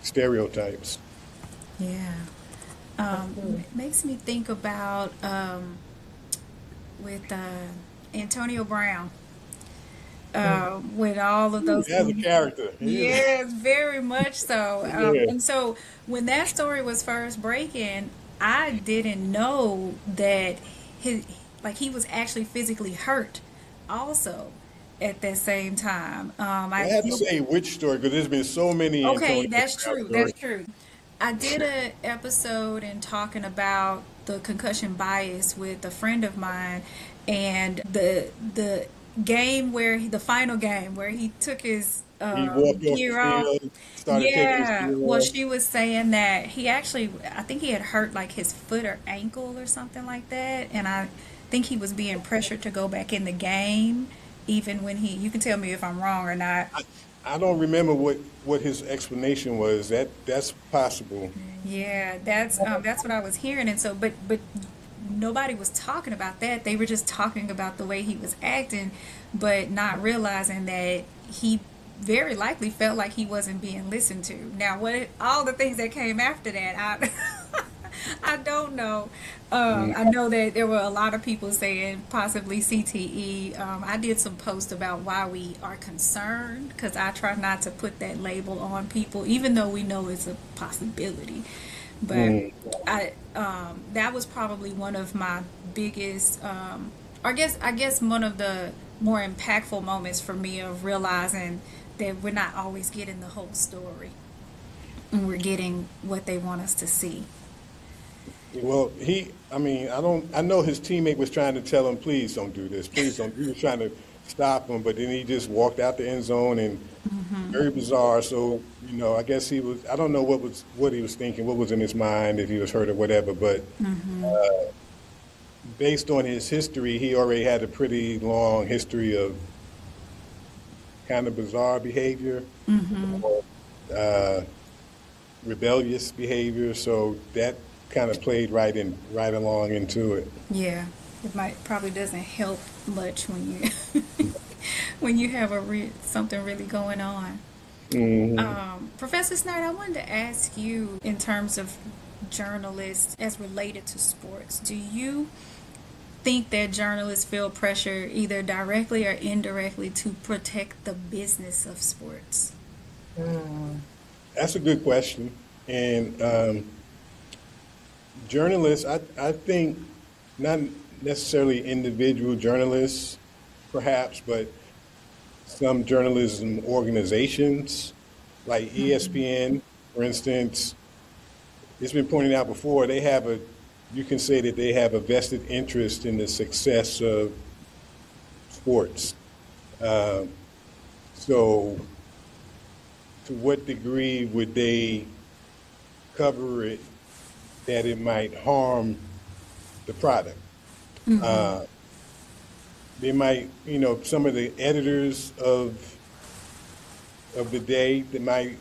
S2: stereotypes.
S3: Yeah. It makes me think about with Antonio Brown. With all of those.
S2: As a character.
S3: Yes, very much so. And so when that story was first breaking, I didn't know that he was actually physically hurt also. at that same time.
S2: I have to say which story because there's been so many
S3: Okay,
S2: Antonio
S3: that's
S2: Brown
S3: true.
S2: stories.
S3: That's true. I did an episode in talking about the concussion bias with a friend of mine, and the game where the final game where he took his
S2: He walked off the
S3: gear off.
S2: field, started taking his
S3: Yeah.
S2: gear
S3: Well,
S2: off.
S3: she was saying that he actually, I think he had hurt like his foot or ankle or something like that, and I think he was being pressured to go back in the game, even when he. You can tell me if I'm wrong or not.
S2: I don't remember what his explanation was. That's possible.
S3: Yeah, that's what I was hearing, and so but nobody was talking about that. They were just talking about the way he was acting, but not realizing that he very likely felt like he wasn't being listened to. Now, what all the things that came after that, I I don't know. I know that there were a lot of people saying possibly CTE. I did some posts about why we are concerned because I try not to put that label on people, even though we know it's a possibility. But that was probably one of my biggest, I guess one of the more impactful moments for me of realizing that we're not always getting the whole story, and we're getting what they want us to see.
S2: Well, I know his teammate was trying to tell him, please don't do this, please don't. He was trying to stop him, but then he just walked out the end zone and very bizarre. So, I guess I don't know what he was thinking, what was in his mind, if he was hurt or whatever, but based on his history, he already had a pretty long history of kind of bizarre behavior, or, rebellious behavior. So that kind of played right along into it.
S3: Yeah, it probably doesn't help much when you when you have something really going on. Professor Snyder, I wanted to ask you in terms of journalists as related to sports. Do you think that journalists feel pressure either directly or indirectly to protect the business of sports?
S2: That's a good question. And journalists, I think not necessarily individual journalists, perhaps, but some journalism organizations, like ESPN, for instance. It's been pointed out before, you can say that they have a vested interest in the success of sports. So to what degree would they cover it that it might harm the product? They might, some of the editors of the day that might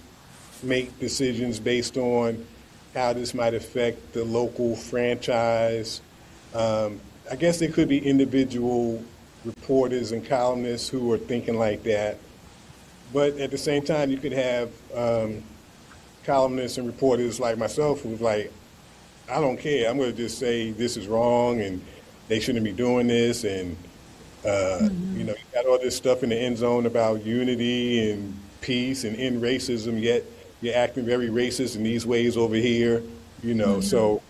S2: make decisions based on how this might affect the local franchise. I guess there could be individual reporters and columnists who are thinking like that. But at the same time, you could have columnists and reporters like myself who's like, I don't care. I'm going to just say this is wrong and they shouldn't be doing this. And, you got all this stuff in the end zone about unity and peace and end racism, yet you're acting very racist in these ways over here, So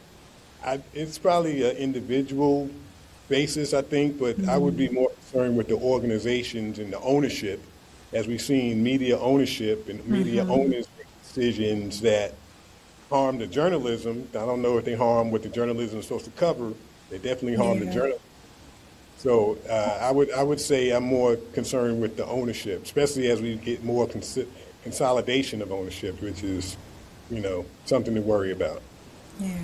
S2: it's probably an individual basis, I think, but I would be more concerned with the organizations and the ownership, as we've seen media ownership and media owners make decisions that harm the journalism. I don't know if they harm what the journalism is supposed to cover. They definitely harm the journalism. So I would say I'm more concerned with the ownership, especially as we get more consolidation of ownership, which is, something to worry about.
S3: Yeah,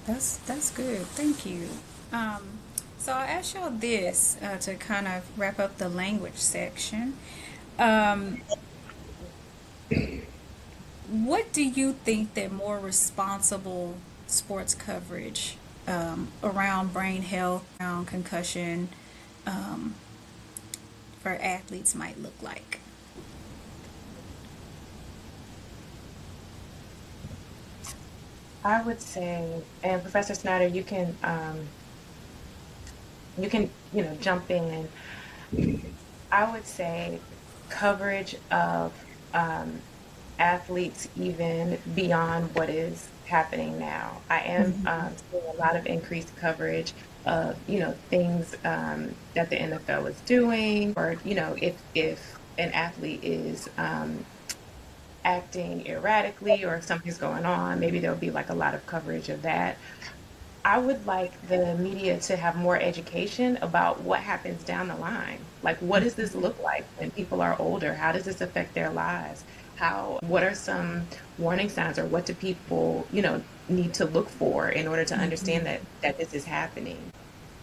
S3: that's good. Thank you. So I'll ask y'all this to kind of wrap up the language section. What do you think that more responsible sports coverage around brain health, around concussion, for athletes might look like?
S1: I would say, and Professor Snyder, you can jump in. I would say coverage of athletes even beyond what is happening now. I am seeing a lot of increased coverage of, things that the NFL is doing, or, if an athlete is acting erratically or if something's going on, maybe there'll be like a lot of coverage of that. I would like the media to have more education about what happens down the line. Like, what does this look like when people are older? How does this affect their lives? What are some warning signs, or what do people, need to look for in order to understand that this is happening?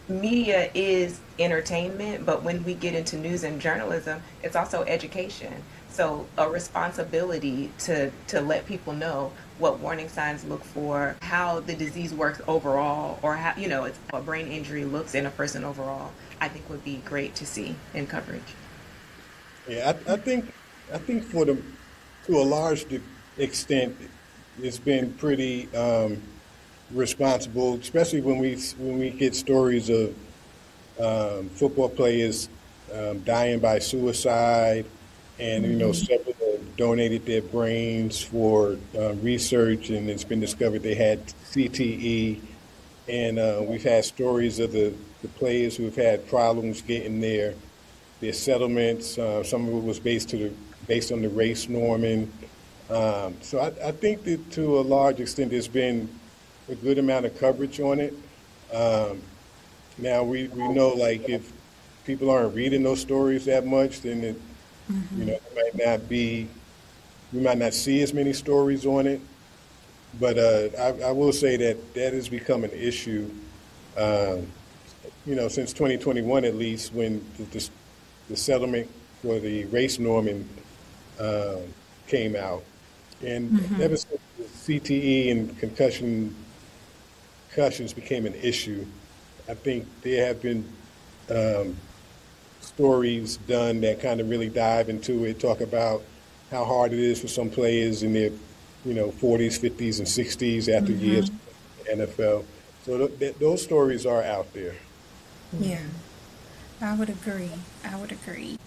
S1: Media is entertainment, but when we get into news and journalism, it's also education. So a responsibility to let people know what warning signs look for, how the disease works overall, or how, it's a brain injury looks in a person overall, I think would be great to see in coverage.
S2: Yeah, I think to a large extent, it's been pretty responsible, especially when we get stories of football players dying by suicide, and several have donated their brains for research, and it's been discovered they had CTE, and we've had stories of the players who have had problems getting their settlements. Some of it was based on the race norming. So I think that to a large extent there's been a good amount of coverage on it. Now we know, like, if people aren't reading those stories that much, then it we might not see as many stories on it. But I will say that has become an issue, since 2021 at least, when the settlement for the race norming came out. And ever since the CTE and concussions became an issue, I think there have been stories done that kind of really dive into it, talk about how hard it is for some players in their 40s, 50s, and 60s after years in the NFL. So those stories are out there.
S3: Yeah, I would agree. I would agree.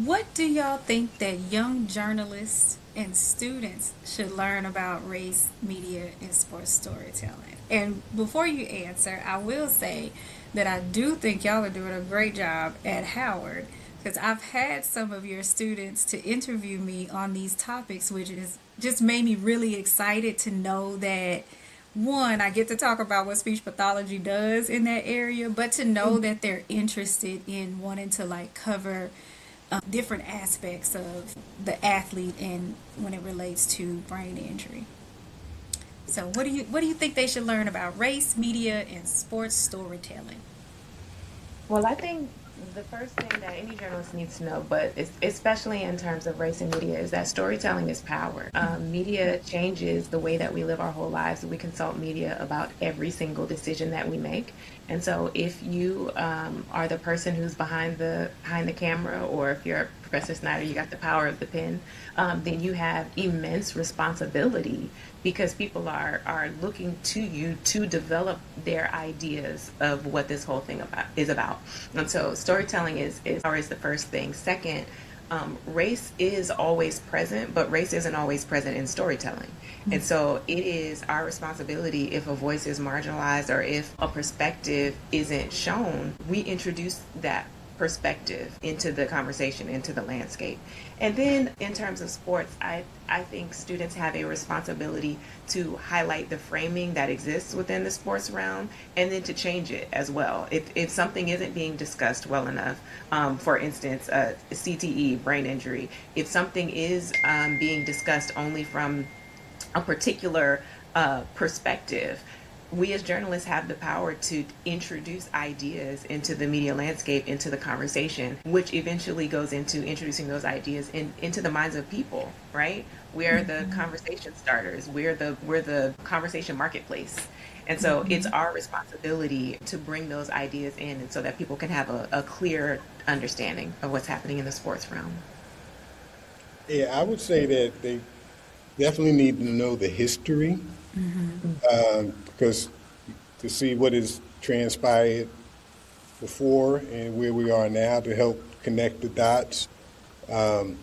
S3: What do y'all think that young journalists and students should learn about race, media, and sports storytelling? And before you answer, I will say that I do think y'all are doing a great job at Howard, because I've had some of your students to interview me on these topics, which has just made me really excited to know that, one, I get to talk about what speech pathology does in that area, but to know that they're interested in wanting to like cover different aspects of the athlete and when it relates to brain injury. So what do you think they should learn about race, media, and sports storytelling?
S1: Well, I think the first thing that any journalist needs to know, but especially in terms of race and media, is that storytelling is power. Media changes the way that we live our whole lives. We consult media about every single decision that we make. And so if you are the person who's behind the camera, or if you're Professor Snyder, you got the power of the pen, then you have immense responsibility, because people are looking to you to develop their ideas of what this whole thing is about. And so storytelling is always the first thing. Second, race is always present, but race isn't always present in storytelling. And so it is our responsibility, if a voice is marginalized or if a perspective isn't shown, we introduce that perspective into the conversation, into the landscape. And then in terms of sports, I think students have a responsibility to highlight the framing that exists within the sports realm, and then to change it as well. If something isn't being discussed well enough, for instance, CTE, brain injury, if something is being discussed only from a particular perspective, we as journalists have the power to introduce ideas into the media landscape, into the conversation, which eventually goes into introducing those ideas into the minds of people, right? We're the conversation starters. We're the conversation marketplace. And so it's our responsibility to bring those ideas in, and so that people can have a clear understanding of what's happening in the sports realm.
S2: Yeah, I would say that they definitely need to know the history, because to see what has transpired before and where we are now, to help connect the dots. I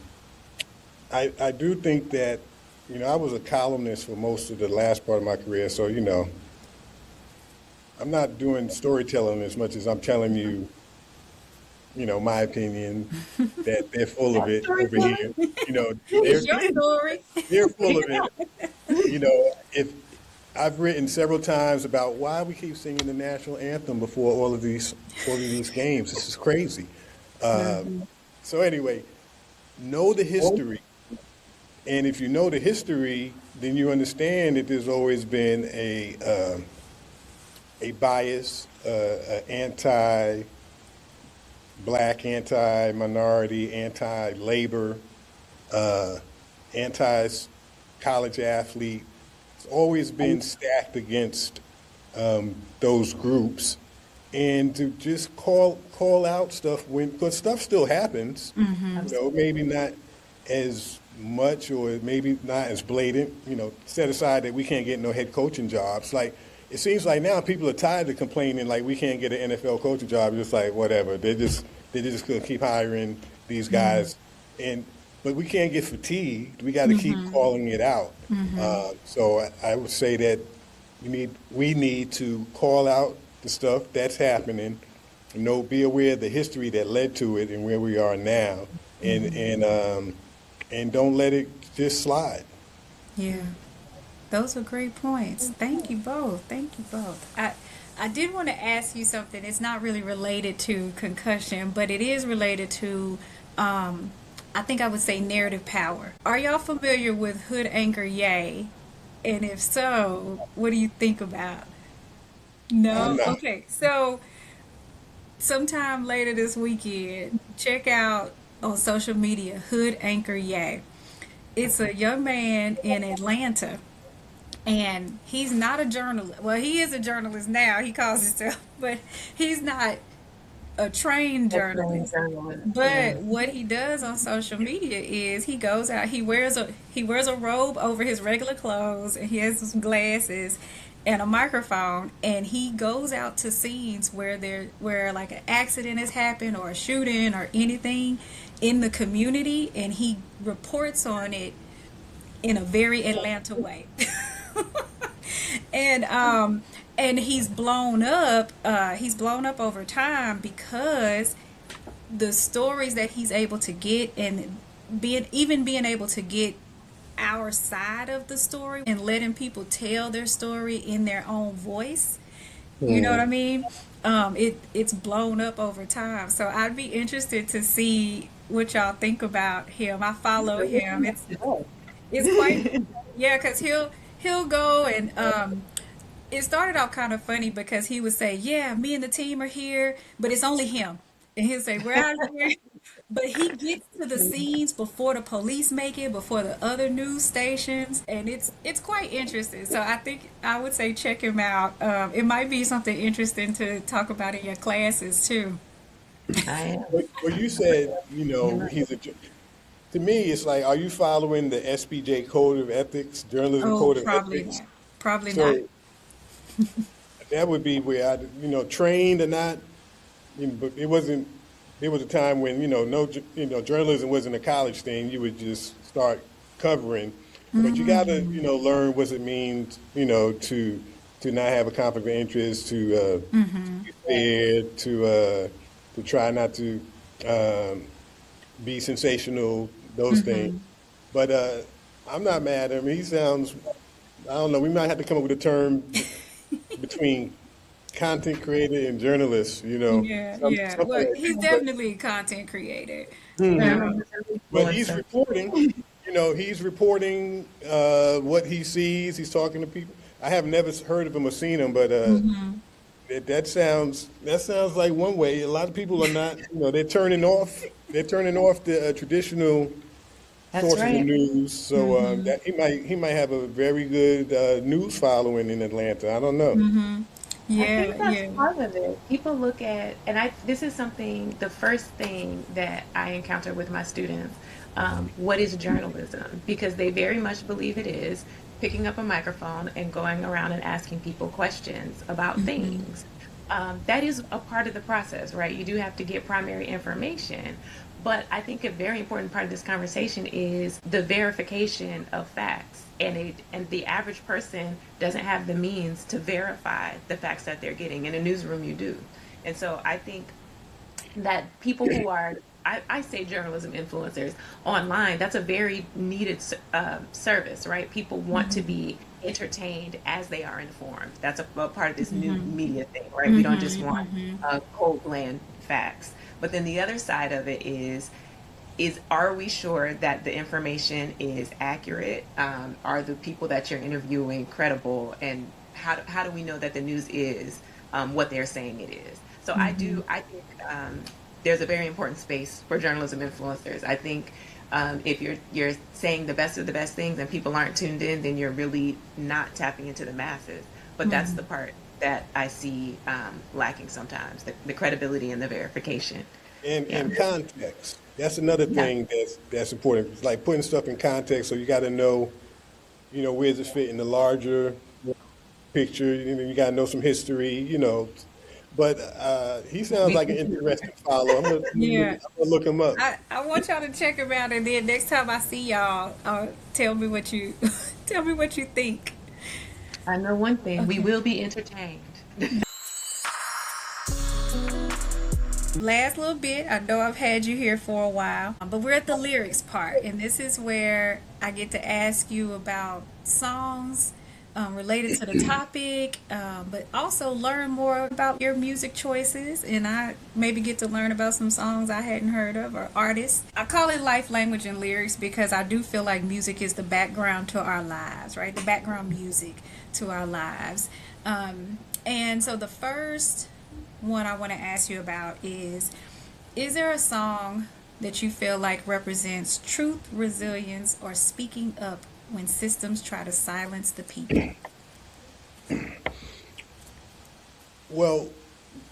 S2: do think that, I was a columnist for most of the last part of my career, so, I'm not doing storytelling as much as I'm telling you, my opinion, that they're full of it over here. You know, they're
S3: It's your story.
S2: they're full of it. If I've written several times about why we keep singing the national anthem before all of these games. This is crazy. So anyway, know the history, and if you know the history, then you understand that there's always been a bias, anti-black, anti-minority, anti-labor, anti-college athlete. It's always been stacked against those groups, and to just call out stuff because stuff still happens. Maybe not as much or maybe not as blatant. Set aside that we can't get no head coaching jobs. Like it seems like now people are tired of complaining like we can't get an NFL coaching job. Just like whatever, they're just gonna keep hiring these guys, but we can't get fatigued. We got to keep calling it out. So I would say that we need to call out the stuff that's happening. Be aware of the history that led to it and where we are now, and don't let it just slide.
S3: Yeah, those are great points. Thank you both. Thank you both. I did want to ask you something. It's not really related to concussion, but it is related to, I think I would say narrative power. Are y'all familiar with Hood Anchor Ye? And if so, what do you think about? No?
S2: No.
S3: Okay, so sometime later this weekend, check out on social media Hood Anchor Ye. It's a young man in Atlanta, and he's not a journalist. Well, he is a journalist now, he calls himself, but he's not a trained journalist. But what he does on social media is he goes out, he wears a robe over his regular clothes, and he has some glasses and a microphone, and he goes out to scenes where like an accident has happened or a shooting or anything in the community, and he reports on it in a very Atlanta way. And he's blown up over time because the stories that he's able to get, and being able to get our side of the story and letting people tell their story in their own voice. You know what I mean? It's blown up over time. So I'd be interested to see what y'all think about him. I follow him. It's quite, yeah, because he'll go and it started out kind of funny because he would say, yeah, me and the team are here, but it's only him. And he'll say, we're out here. But he gets to the scenes before the police make it, before the other news stations, and it's quite interesting. So I think I would say check him out. It might be something interesting to talk about in your classes too.
S1: I am.
S2: Well, you said, to me, it's like, are you following the SBJ Code of Ethics, Journalism Code of Ethics?
S3: Not. Probably
S2: So
S3: not.
S2: that would be where trained or not, but it wasn't. There was a time when journalism wasn't a college thing. You would just start covering, but you got to learn what it means to not have a conflict of interest, to be fair, to try not to be sensational, those things. But I'm not mad at him. He sounds, I don't know. We might have to come up with a term between content creator and journalist,
S3: Yeah. Well, he's definitely a content creator.
S2: But he's reporting, he's reporting what he sees. He's talking to people. I have never heard of him or seen him, but that sounds like one way. A lot of people are not, they're turning off the traditional sources of news. So that he might have a very good news following in Atlanta. I don't know.
S3: Yeah,
S1: I think that's part of it. People look at, and this is the first thing that I encounter with my students, what is journalism? Because they very much believe it is picking up a microphone and going around and asking people questions about things. That is a part of the process, right? You do have to get primary information, But I think a very important part of this conversation is the verification of facts. And the average person doesn't have the means to verify the facts that they're getting. In a newsroom, you do. And so I think that people who are, I say journalism influencers online, that's a very needed service, right? People want to be entertained as they are informed. That's a part of this new media thing, right? We don't just want cold land facts. But then the other side of it is are we sure that the information is accurate? Are the people that you're interviewing credible? And how do we know that the news is what they're saying it is? So I think there's a very important space for journalism influencers. I think if you're saying the best of the best things and people aren't tuned in, then you're really not tapping into the masses. But that's the part that I see lacking sometimes, the credibility and the verification.
S2: And context. That's another thing that's important. It's like putting stuff in context. So you got to know, where does it fit in the larger picture? You got to know some history, But he sounds like an interesting follow. I'm gonna look him up.
S3: I want y'all to check him out, and then next time I see y'all, tell me what you think.
S1: I know one thing: we will be entertained.
S3: Last little bit, I know I've had you here for a while, but we're at the lyrics part, and this is where I get to ask you about songs related to the topic, but also learn more about your music choices, and I maybe get to learn about some songs I hadn't heard of or artists. I call it life language and lyrics because I do feel like music is the background to our lives, right? The background music to our lives. And so the first one I want to ask you about is there a song that you feel like represents truth, resilience, or speaking up when systems try to silence the people?
S2: Well,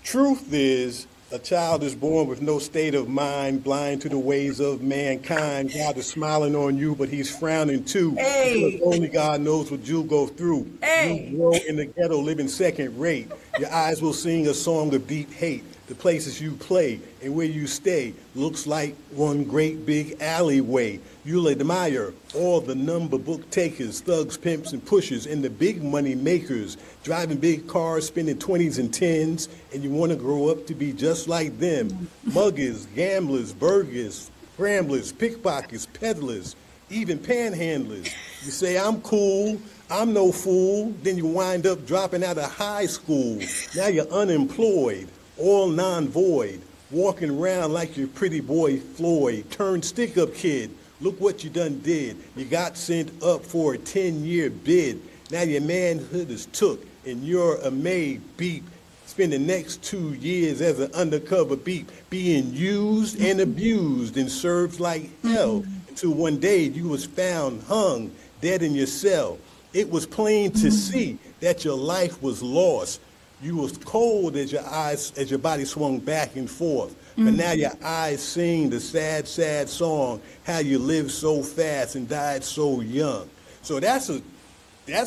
S2: truth is a child is born with no state of mind, blind to the ways of mankind. God is smiling on you, but he's frowning too.
S3: Hey.
S2: Because only God knows what you'll go through.
S3: Hey.
S2: You grow in the ghetto, living second rate. Your eyes will sing a song of deep hate. The places you play and where you stay looks like one great big alleyway. You'll admire all the number book takers, thugs, pimps, and pushers, and the big money makers, driving big cars, spending 20s and 10s, and you want to grow up to be just like them. Muggers, gamblers, burgers, scramblers, pickpockets, peddlers, even panhandlers. You say, I'm cool, I'm no fool, then you wind up dropping out of high school. Now you're unemployed, all non-void, walking around like your pretty boy Floyd, turned stick-up kid. Look what you done did. You got sent up for a 10-year bid. Now your manhood is took, and you're a made beep. Spend the next 2 years as an undercover beep, being used and abused and served like hell, until one day you was found hung, dead in your cell. It was plain to see that your life was lost. You was cold as your body swung back and forth. But now your eyes sing the sad, sad song, how you lived so fast and died so young. So that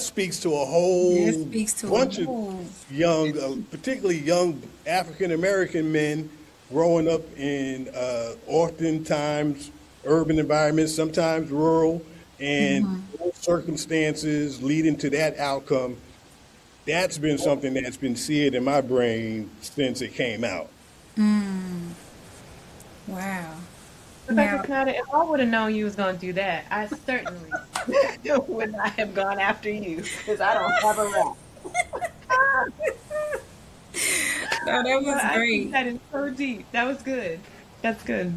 S2: speaks to a whole bunch of young, particularly young African-American men growing up in oftentimes urban environments, sometimes rural, and those circumstances leading to that outcome. That's been something that's been seared in my brain since it came out.
S3: Wow.
S1: Rebecca Snyder, if I would have known you was going to do that, I certainly would not have gone after you, because I don't have a rap.
S3: No, that was
S1: I
S3: great.
S1: think that is so deep. That was good. That's good.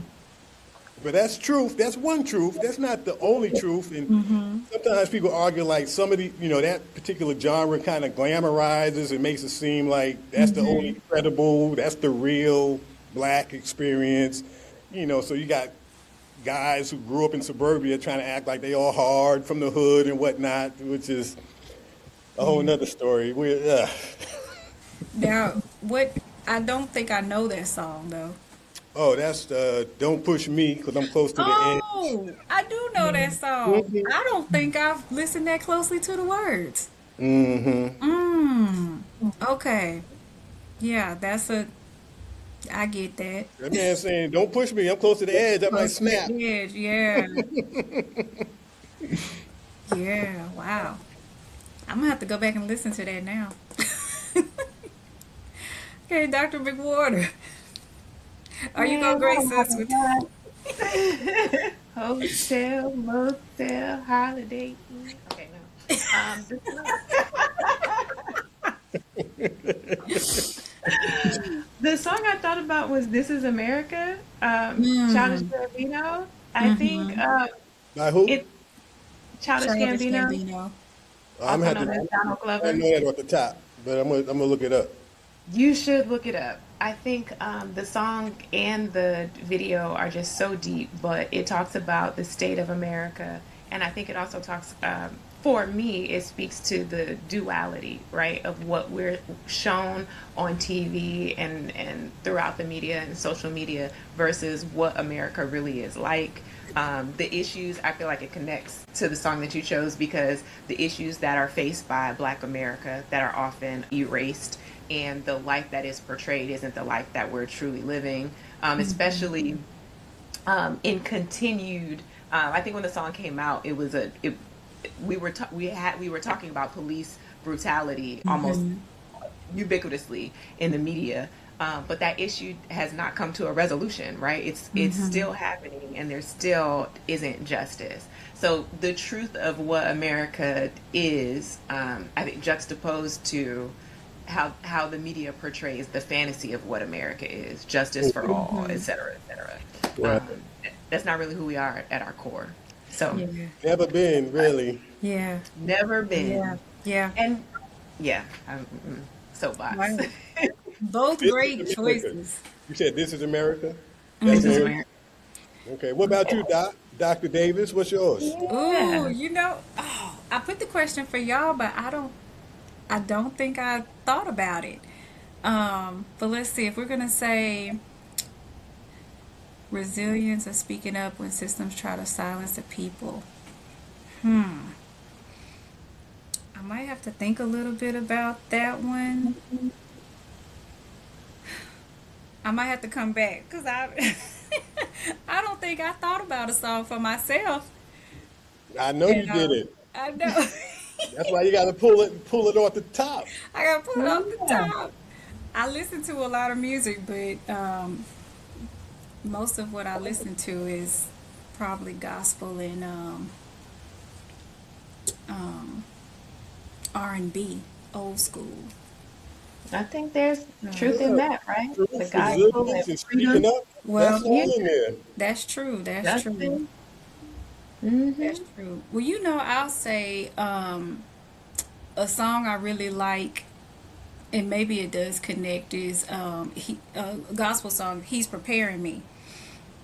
S2: But that's truth. That's one truth. That's not the only truth. And sometimes people argue like some of the, that particular genre kind of glamorizes and makes it seem like that's the only credible, that's the real black experience. So you got guys who grew up in suburbia trying to act like they all hard from the hood and whatnot, which is a whole nother story.
S3: Now, I don't think I know that song though.
S2: Oh, that's Don't Push Me, because I'm close to the end.
S3: Oh, I do know that song. I don't think I've listened that closely to the words. Okay. Yeah, that's a I get that.
S2: That man saying, "Don't push me. I'm close to the edge. I might snap."
S3: Yeah, yeah, yeah. Wow. I'm gonna have to go back and listen to that now. Okay, Dr. McWhorter, are you gonna
S1: Man, I
S3: grace
S1: don't have
S3: us
S1: a
S3: with?
S1: lot. Hotel, motel, holiday inn. Okay, no. The song I thought about was "This Is America," Childish
S3: Mm,
S1: Gambino. I think
S3: mm-hmm.
S2: By who?
S1: it Childish
S3: Childish
S1: Gambino,
S3: Gambino.
S2: I'm
S1: also
S2: gonna have
S1: known
S2: to.
S1: as Donald
S2: I
S1: Glover.
S2: know that off the top, but I'm gonna look it up.
S1: You should look it up. I think the song and the video are just so deep, but it talks about the state of America. And I think it also talks, for me, it speaks to the duality, right, of what we're shown on TV and throughout the media and social media versus what America really is like. The issues, I feel like it connects to the song that you chose because the issues that are faced by Black America that are often erased and the life that is portrayed isn't the life that we're truly living, especially in continued. I think when the song came out, it was we were talking about police brutality almost
S3: Mm-hmm.
S1: ubiquitously in the media. But that issue has not come to a resolution, right? It's still happening, and there still isn't justice. So the truth of what America is, I think, juxtaposed to how the media portrays the fantasy of what America is, justice for all, et cetera, et cetera.
S2: Right.
S1: That's not really who we are at our core. So
S3: Yeah,
S2: Never been really.
S3: yeah,
S1: never
S3: yeah,
S1: been,
S3: yeah.
S1: and yeah, soapbox.
S3: Right. Both
S2: This
S3: great
S2: is America.
S3: choices.
S2: You said this is America. That's
S1: This is
S2: yours.
S1: America.
S2: Okay. What about you, Dr. Davis? What's yours?
S3: Ooh,
S1: Yeah.
S3: I put the question for y'all, but I don't think I thought about it. But let's see if we're gonna say resilience or speaking up when systems try to silence the people. I might have to think a little bit about that one. I might have to come back because I I don't think I thought about a song for myself.
S2: I know you
S3: And
S2: did it.
S3: I know
S2: That's why you got to pull it off the top.
S3: I got to put it off the
S1: Yeah.
S3: top. I listen to a lot of music, but most of what I listen to is probably gospel and um, R&B, old school.
S1: I think there's truth in
S2: Yeah.
S1: that, right?
S2: Truth,
S1: The gospel
S2: resilience,
S1: and
S2: and
S1: freedom,
S2: speaking up.
S3: Well,
S2: That's
S1: yeah,
S2: all in there.
S3: that's true. That's true.
S1: justice. Hmm.
S3: That's true. Well, I'll say a song I really like, and maybe it does connect, is a gospel song. He's preparing me,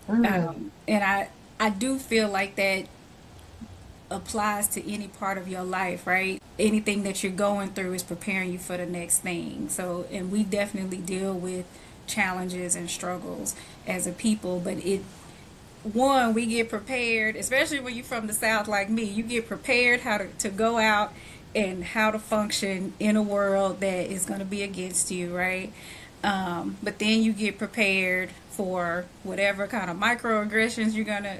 S3: and I do feel like that applies to any part of your life, right? Anything that you're going through is preparing you for the next thing. So, and we definitely deal with challenges and struggles as a people, but we get prepared, especially when you're from the South like me, you get prepared how to go out and how to function in a world that is going to be against you, right? But then you get prepared for whatever kind of microaggressions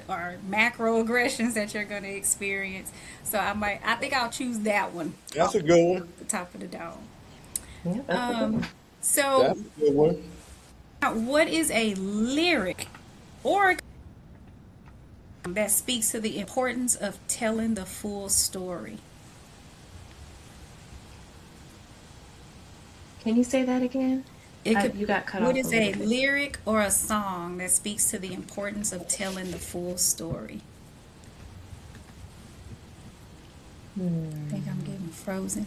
S3: or macroaggressions that you're gonna experience. So I think I'll choose that one
S2: That's
S3: off
S2: a good one.
S3: the top of the dome.
S1: Yeah, that's a good one.
S3: So
S2: That's a good one.
S3: what is a lyric or that speaks to the importance of telling the full story?
S1: Can you say that again?
S3: It could,
S1: You got cut
S3: what
S1: off a
S3: is a
S1: little bit.
S3: lyric or a song that speaks to the importance of telling the full story? I think I'm getting frozen.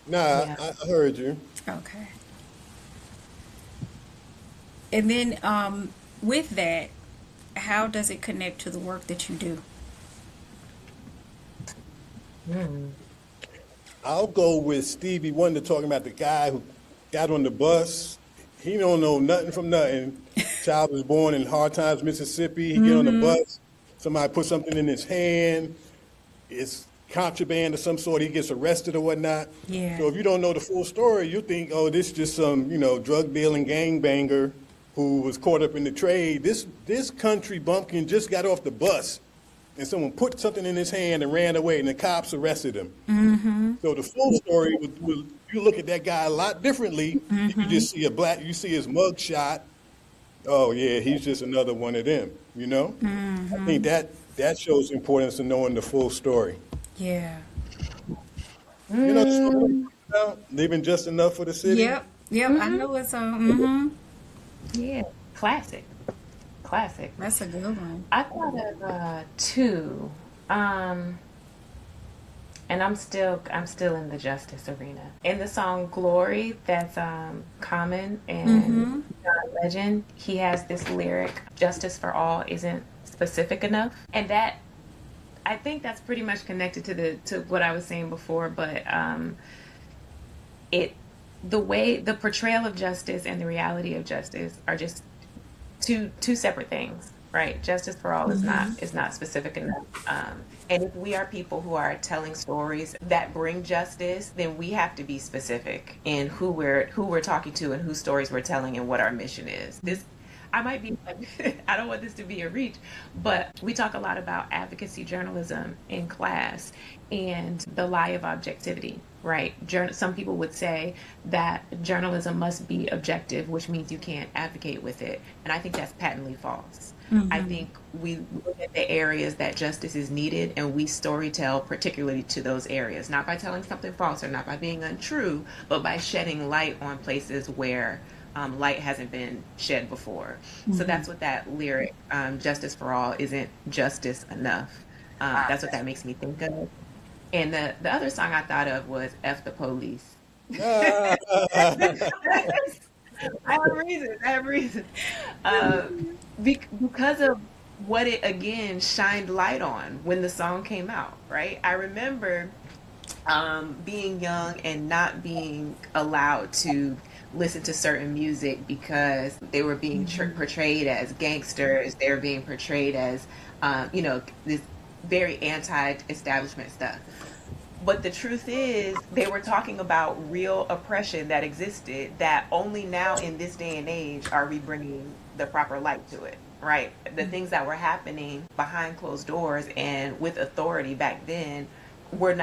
S2: Nah,
S1: Yeah.
S2: I heard you.
S3: Okay. And then with that, how does it connect to the work that you do?
S2: I'll go with Stevie Wonder talking about the guy who got on the bus. He don't know nothing from nothing. Child was born in Hard Times, Mississippi. He get on the bus. Somebody put something in his hand. It's contraband of some sort, he gets arrested or whatnot.
S3: Yeah.
S2: So if you don't know the full story, you think, oh, this is just some, drug dealing gangbanger who was caught up in the trade. This country bumpkin just got off the bus and someone put something in his hand and ran away and the cops arrested him. Mm-hmm. So the full story, you look at that guy a lot differently. Mm-hmm. You just see you see his mug shot. Oh yeah, he's just another one of them, Mm-hmm. I think that shows the importance of knowing the full story.
S3: Yeah.
S2: The song about living just enough for the city?
S3: Yep, mm-hmm. I know it's mm-hmm.
S1: Yeah, classic.
S3: That's a good one.
S1: I thought of two, and I'm still in the justice arena. In the song "Glory," that's Common and John Legend. He has this lyric: "Justice for all isn't specific enough," and that I think that's pretty much connected to what I was saying before. But the portrayal of justice and the reality of justice are just two separate things, right? Justice for all is not specific enough. And if we are people who are telling stories that bring justice, then we have to be specific in who we're talking to and whose stories we're telling and what our mission is. I might be, I don't want this to be a reach, but we talk a lot about advocacy journalism in class and the lie of objectivity, right? Some people would say that journalism must be objective, which means you can't advocate with it. And I think that's patently false. Mm-hmm. I think we look at the areas that justice is needed and we storytell particularly to those areas, not by telling something false or not by being untrue, but by shedding light on places where light hasn't been shed before. Mm-hmm. So that's what that lyric, justice for all isn't justice enough. That's what that makes me think of. And the other song I thought of was F the Police. I have reasons. Because of what it, again, shined light on when the song came out, right? I remember being young and not being allowed to listen to certain music because they were being portrayed as gangsters. They were being portrayed as, this very anti-establishment stuff. But the truth is, they were talking about real oppression that existed that only now in this day and age are we bringing the proper light to it, right? The things that were happening behind closed doors and with authority back then were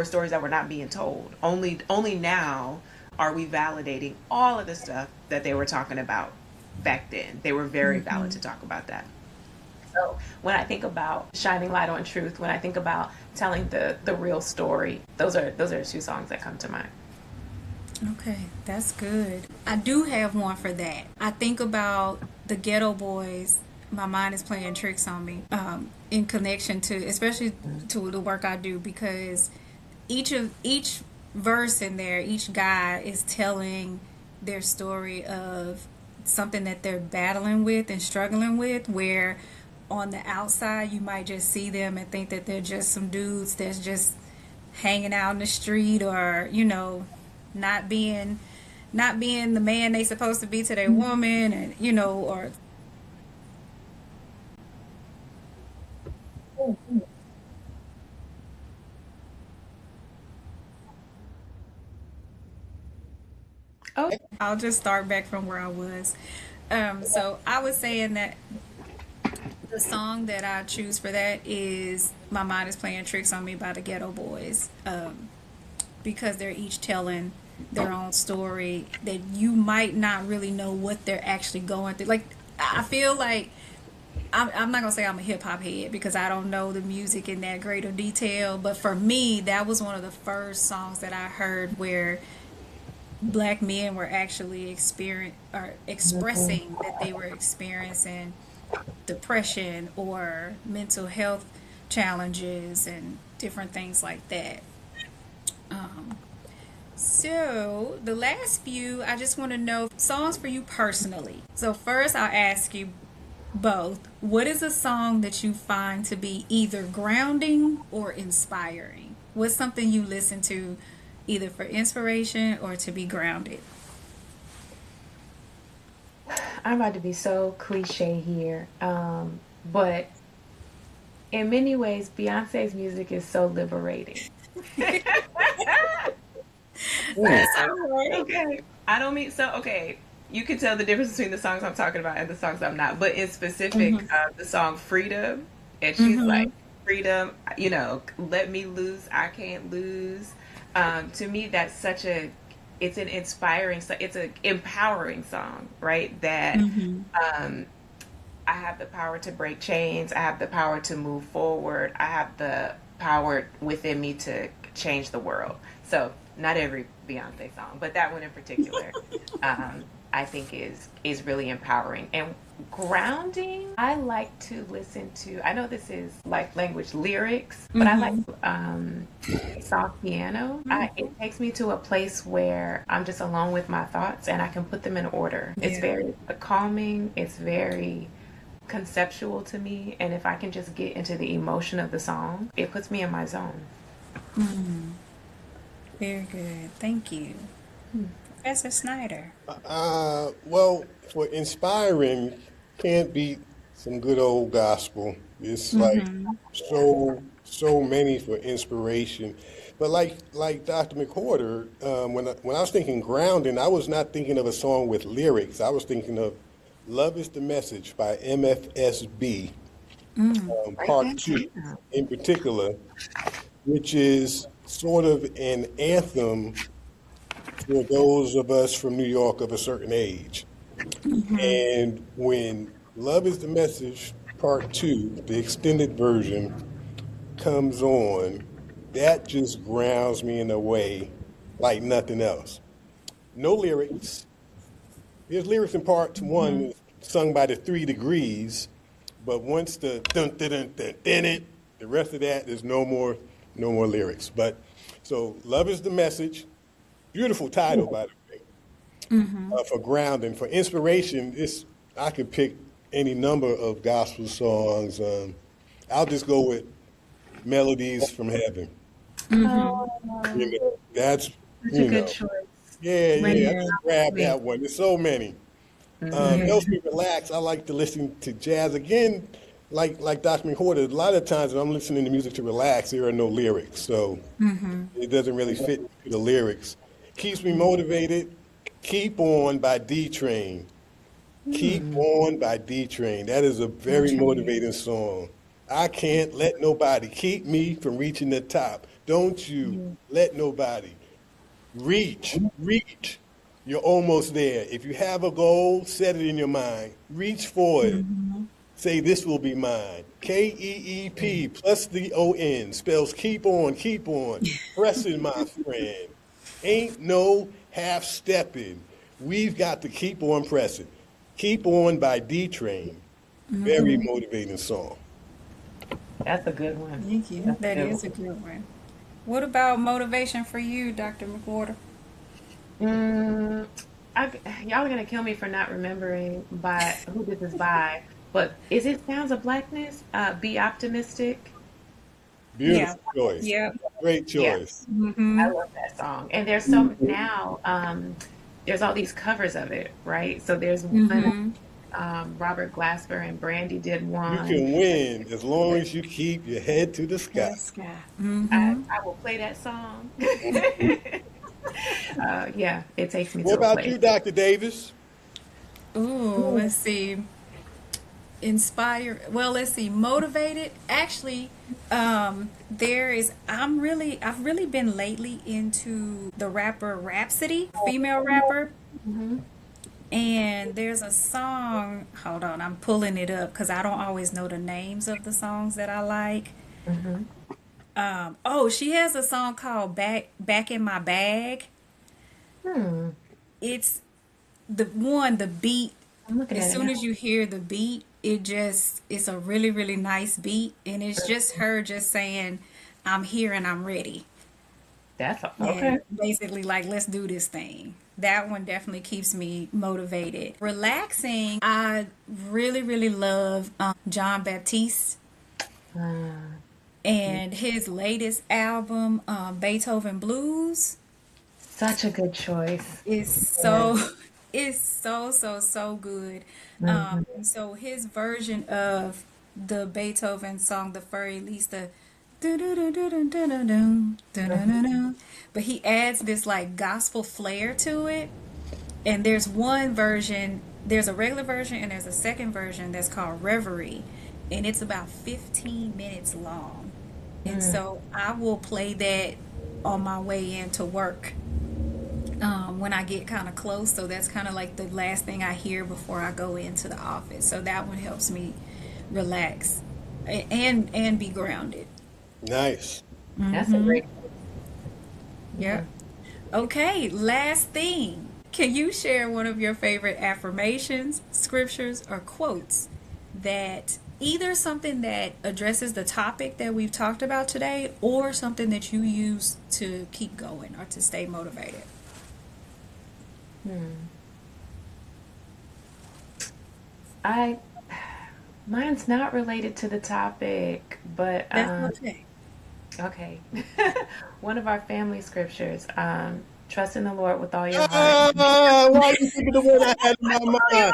S1: stories that were not being told. Only now are we validating all of the stuff that they were talking about back then. They were very valid to talk about that. So when I think about shining light on truth, when I think about telling the real story, those are the two songs that come to mind.
S3: Okay, that's good. I do have one for that. I think about the Ghetto Boys. My mind is playing tricks on me in connection to, especially to the work I do, because each verse in there, each guy is telling their story of something that they're battling with and struggling with, where on the outside you might just see them and think that they're just some dudes that's just hanging out in the street, or not being the man they supposed to be to their woman, and or I'll just start back from where I was. So I was saying that the song that I choose for that is My Mind is Playing Tricks on Me by the Ghetto Boys, because they're each telling their own story that you might not really know what they're actually going through. Like, I feel like I'm not gonna say I'm a hip hop head because I don't know the music in that greater detail, but for me that was one of the first songs that I heard where Black men were actually expressing that they were experiencing depression or mental health challenges and different things like that. So the last few, I just want to know songs for you personally. So first I'll ask you both, what is a song that you find to be either grounding or inspiring? What's something you listen to either for inspiration or to be grounded?
S1: I'm about to be so cliche here, but In many ways, Beyonce's music is so liberating.
S2: Mm.
S3: That's all right.
S1: Okay. I don't mean so. Okay, you can tell the difference between the songs I'm talking about and the songs I'm not. But in specific,
S3: Mm-hmm.
S1: the song "Freedom," and she's like,
S3: Mm-hmm.
S1: "Freedom, let me loose. I can't lose." To me, that's such a. It's an inspiring. It's an empowering song, right? That
S3: Mm-hmm.
S1: um, I have the power to break chains. I have the power to move forward. I have the power within me to change the world. So not every Beyonce song, but that one in particular, I think is really empowering and grounding. I like to listen to. I know this is like language lyrics, but I like
S3: Mm-hmm.
S1: soft piano. It takes me to a place where I'm just alone with my thoughts and I can put them in order. It's
S3: Yeah.
S1: very calming. It's very conceptual to me, and if I can just get into the emotion of the song, it puts me in my zone.
S3: Very good. Thank you. Professor Snyder.
S2: Well, for inspiring, can't beat some good old gospel. It's like
S3: Mm-hmm.
S2: so many for inspiration. But like Dr. McWhorter, when I was thinking grounding, I was not thinking of a song with lyrics. I was thinking of "Love Is the Message" by MFSB,
S1: Write
S2: Part
S1: that
S2: Two,
S1: down.
S2: in particular, which is sort of an anthem for those of us from New York of a certain age. And when Love Is the Message Part 2, the extended version, comes on, that just grounds me in a way like nothing else. No lyrics. There's lyrics in Part 1 sung by the Three Degrees, but once the dun dun dun dun dun it, the rest of that is no more lyrics. But so Love Is the Message, beautiful title by the way. For grounding, for inspiration, I could pick any number of gospel songs. I'll just go with "Melodies from Heaven."
S1: Oh,
S2: That's
S1: such a
S2: you
S1: good
S2: know,
S1: choice.
S2: yeah. I
S3: Yeah.
S2: just grab
S1: Me.
S2: that one. There's so many.
S3: Yeah.
S2: Helps me relax. I like to listen to jazz again. Like Dr. McWhorter, a lot of times when I'm listening to music to relax, there are no lyrics, so it doesn't really fit into the lyrics. Keeps me motivated. "Keep On" by D Train. "Keep On" by D Train. That is a very motivating song. I can't let nobody keep me from reaching the top. Don't you let nobody. Reach. You're almost there. If you have a goal, set it in your mind. Reach for it. Say, "This will be mine." KEEP plus the ON spells keep on, pressing, my friend. Ain't no half stepping. We've got to keep on pressing. "Keep On" by D Train. Very motivating song.
S1: That's a good one.
S3: Thank you.
S1: That's a
S3: That
S1: good
S3: is a good one. What about motivation for you, Dr. McWhorter?
S1: one. I, y'all are gonna kill me for not remembering by who this is by, but is it "Sounds of Blackness"? Be optimistic.
S3: Yeah.
S2: Beautiful choice.
S3: Yeah.
S2: Great
S1: Yeah,
S2: choice.
S3: Mm-hmm.
S1: I love that song. And there's so now there's all these covers of it, right? So there's one
S3: Mm-hmm.
S1: Robert Glasper and Brandy did
S2: You
S1: one.
S2: can win as long as you keep your head to the
S3: To
S2: sky.
S3: the sky.
S1: I,
S3: Mm-hmm.
S1: I will play that song. Yeah, it takes me
S2: What
S1: to a
S2: about
S1: place.
S2: you, Dr. Davis?
S3: Ooh, let's see. Inspire. Well, let's see. Motivated. Actually, I've really been lately into the rapper Rhapsody, female rapper.
S1: Hmm.
S3: And there's a song, hold on, I'm pulling it up because I don't always know the names of the songs that I like.
S1: Hmm.
S3: Oh, she has a song called Back in My Bag.
S1: Hmm.
S3: It's the beat,
S1: I'm looking
S3: as
S1: at it
S3: soon
S1: now.
S3: as you hear the beat, it's a really, really nice beat. And it's just her just saying, I'm here and I'm ready.
S1: Okay.
S3: And basically, like, let's do this thing. That one definitely keeps me motivated. Relaxing, I really, really love John Baptiste
S1: Uh,
S3: and his latest album, Beethoven Blues,
S1: Such a good choice.
S3: is
S1: Yeah.
S3: so, is so, so, so good.
S1: Hmm.
S3: And so his version of the Beethoven song, the Furry Least, the do-do-do-do-do-do-do-do-do-do-do. But he adds this like gospel flair to it. And there's one version, there's a regular version and there's a second version that's called Reverie. And it's about 15 minutes long. And so I will play that on my way into work when I get kind of close. So that's kind of like the last thing I hear before I go into the office. So that one helps me relax and be grounded.
S2: Nice.
S1: That's a great.
S3: Yep. Okay, last thing. Can you share one of your favorite affirmations, scriptures, or quotes that either something that addresses the topic that we've talked about today or something that you use to keep going or to stay motivated?
S1: Mine's not related to the topic, but
S3: That's okay.
S1: okay. One of our family scriptures, trust in the Lord with all your heart.
S2: Why are you thinking the one I had in my mind?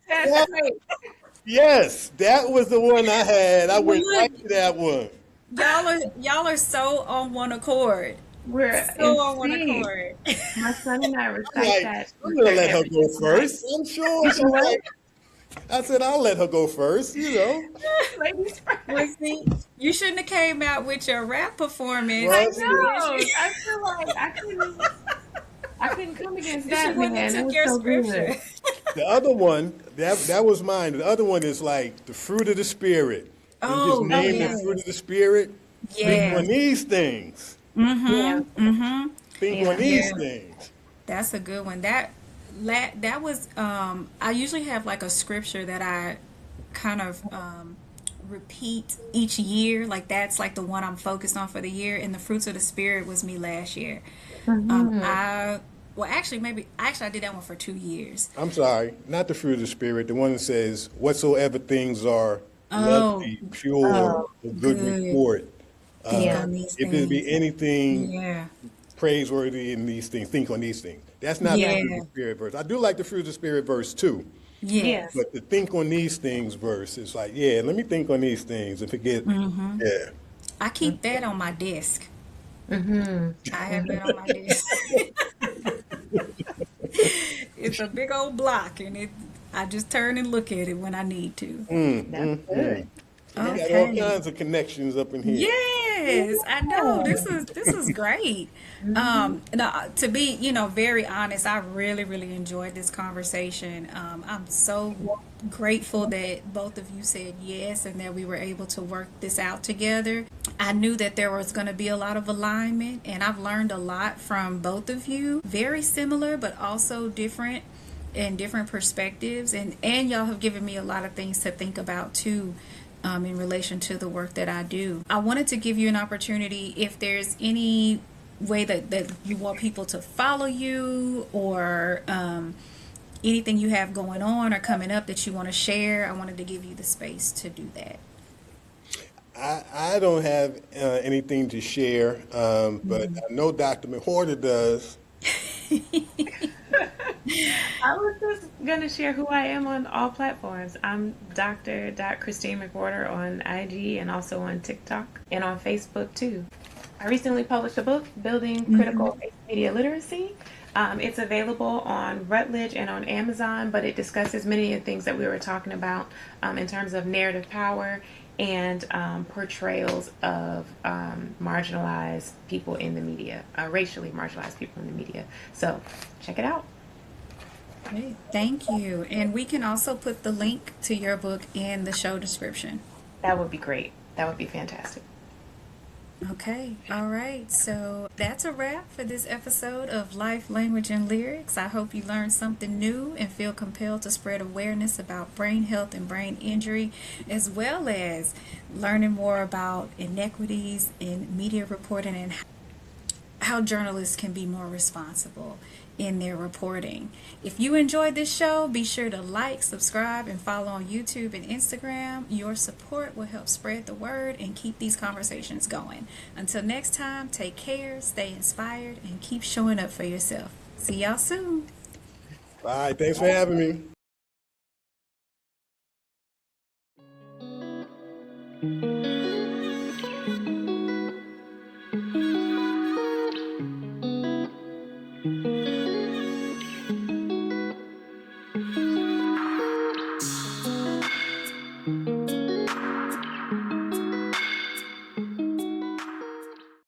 S1: That's great.
S2: Yes, that was the one I had. I went right to that one.
S3: Y'all are so on one accord.
S1: We're
S3: So on one
S1: in sync.
S3: accord.
S1: My son and I recite
S2: Like,
S1: that.
S2: I'm gonna let her go
S1: every
S2: first. I'm sure. She's like, I said I'll let her go first.
S1: Ladies first.
S3: Well, see, you shouldn't have came out with your rap performance.
S2: Right.
S1: No, I feel like I couldn't come against
S3: You
S1: that,
S3: should have
S1: man. It
S3: took
S1: was
S3: your
S1: so
S3: scripture.
S1: good.
S2: The other one, that was mine. The other one is like the fruit of the spirit. You just
S3: Oh,
S2: name
S3: yes.
S2: the fruit of the spirit. Think
S3: Yeah.
S2: on these things.
S1: Yeah.
S2: Think
S1: Yeah.
S2: on these
S3: Yeah.
S2: things.
S3: That's a good one. That was I usually have like a scripture that I kind of repeat each year. Like that's like the one I'm focused on for the year. And the fruits of the spirit was me last year. I well actually I did that one for 2 years.
S2: I'm sorry, not the fruit of the spirit. The one that says, "Whatsoever things are
S3: Oh,
S2: lovely, pure, of good
S3: good.
S2: report.
S3: Think
S1: Yeah.
S3: on these
S2: If there be
S3: things.
S2: anything
S3: Yeah.
S2: praiseworthy in these things, think on these things." That's not the
S3: Yeah.
S2: fruit of the spirit verse. I do like the fruit of the spirit verse too,
S3: Yes.
S1: Yes.
S2: but the think on these things verse is like, yeah, let me think on these things and forget. Yeah.
S3: I keep that on my desk. I have that on my desk. It's a big old block, and I just turn and look at it when I need to.
S1: That's good.
S2: We got all
S3: Okay.
S2: kinds of connections up in here.
S3: Yes, I know. This is great. Now, to be very honest, I really really enjoyed this conversation. I'm so grateful that both of you said yes and that we were able to work this out together. I knew that there was going to be a lot of alignment, and I've learned a lot from both of you. Very similar, but also different and different perspectives, and y'all have given me a lot of things to think about too. In relation to the work that I do, I wanted to give you an opportunity if there's any way that you want people to follow you or anything you have going on or coming up that you want to share. I wanted to give you the space to do that.
S2: I don't have anything to share, but I know Dr. McWhorter does.
S1: I was just going to share who I am on all platforms. I'm Dr. Christine McWhorter on IG and also on TikTok and on Facebook too. I recently published a book, Building Critical Media Literacy. It's available on Routledge and on Amazon, but it discusses many of the things that we were talking about in terms of narrative power and portrayals of marginalized people in the media, racially marginalized people in the media. So check it out.
S3: Great. Thank you. And we can also put the link to your book in the show description.
S1: That would be great. That would be fantastic.
S3: Okay. All right. So that's a wrap for this episode of Life, Language, and Lyrics. I hope you learned something new and feel compelled to spread awareness about brain health and brain injury, as well as learning more about inequities in media reporting and how journalists can be more responsible in their reporting. If you enjoyed this show, be sure to like, subscribe, and follow on YouTube and Instagram. Your support will help spread the word and keep these conversations going. Until next time, take care, stay inspired, and keep showing up for yourself. See y'all soon.
S2: Bye. Thanks for having me.
S3: you.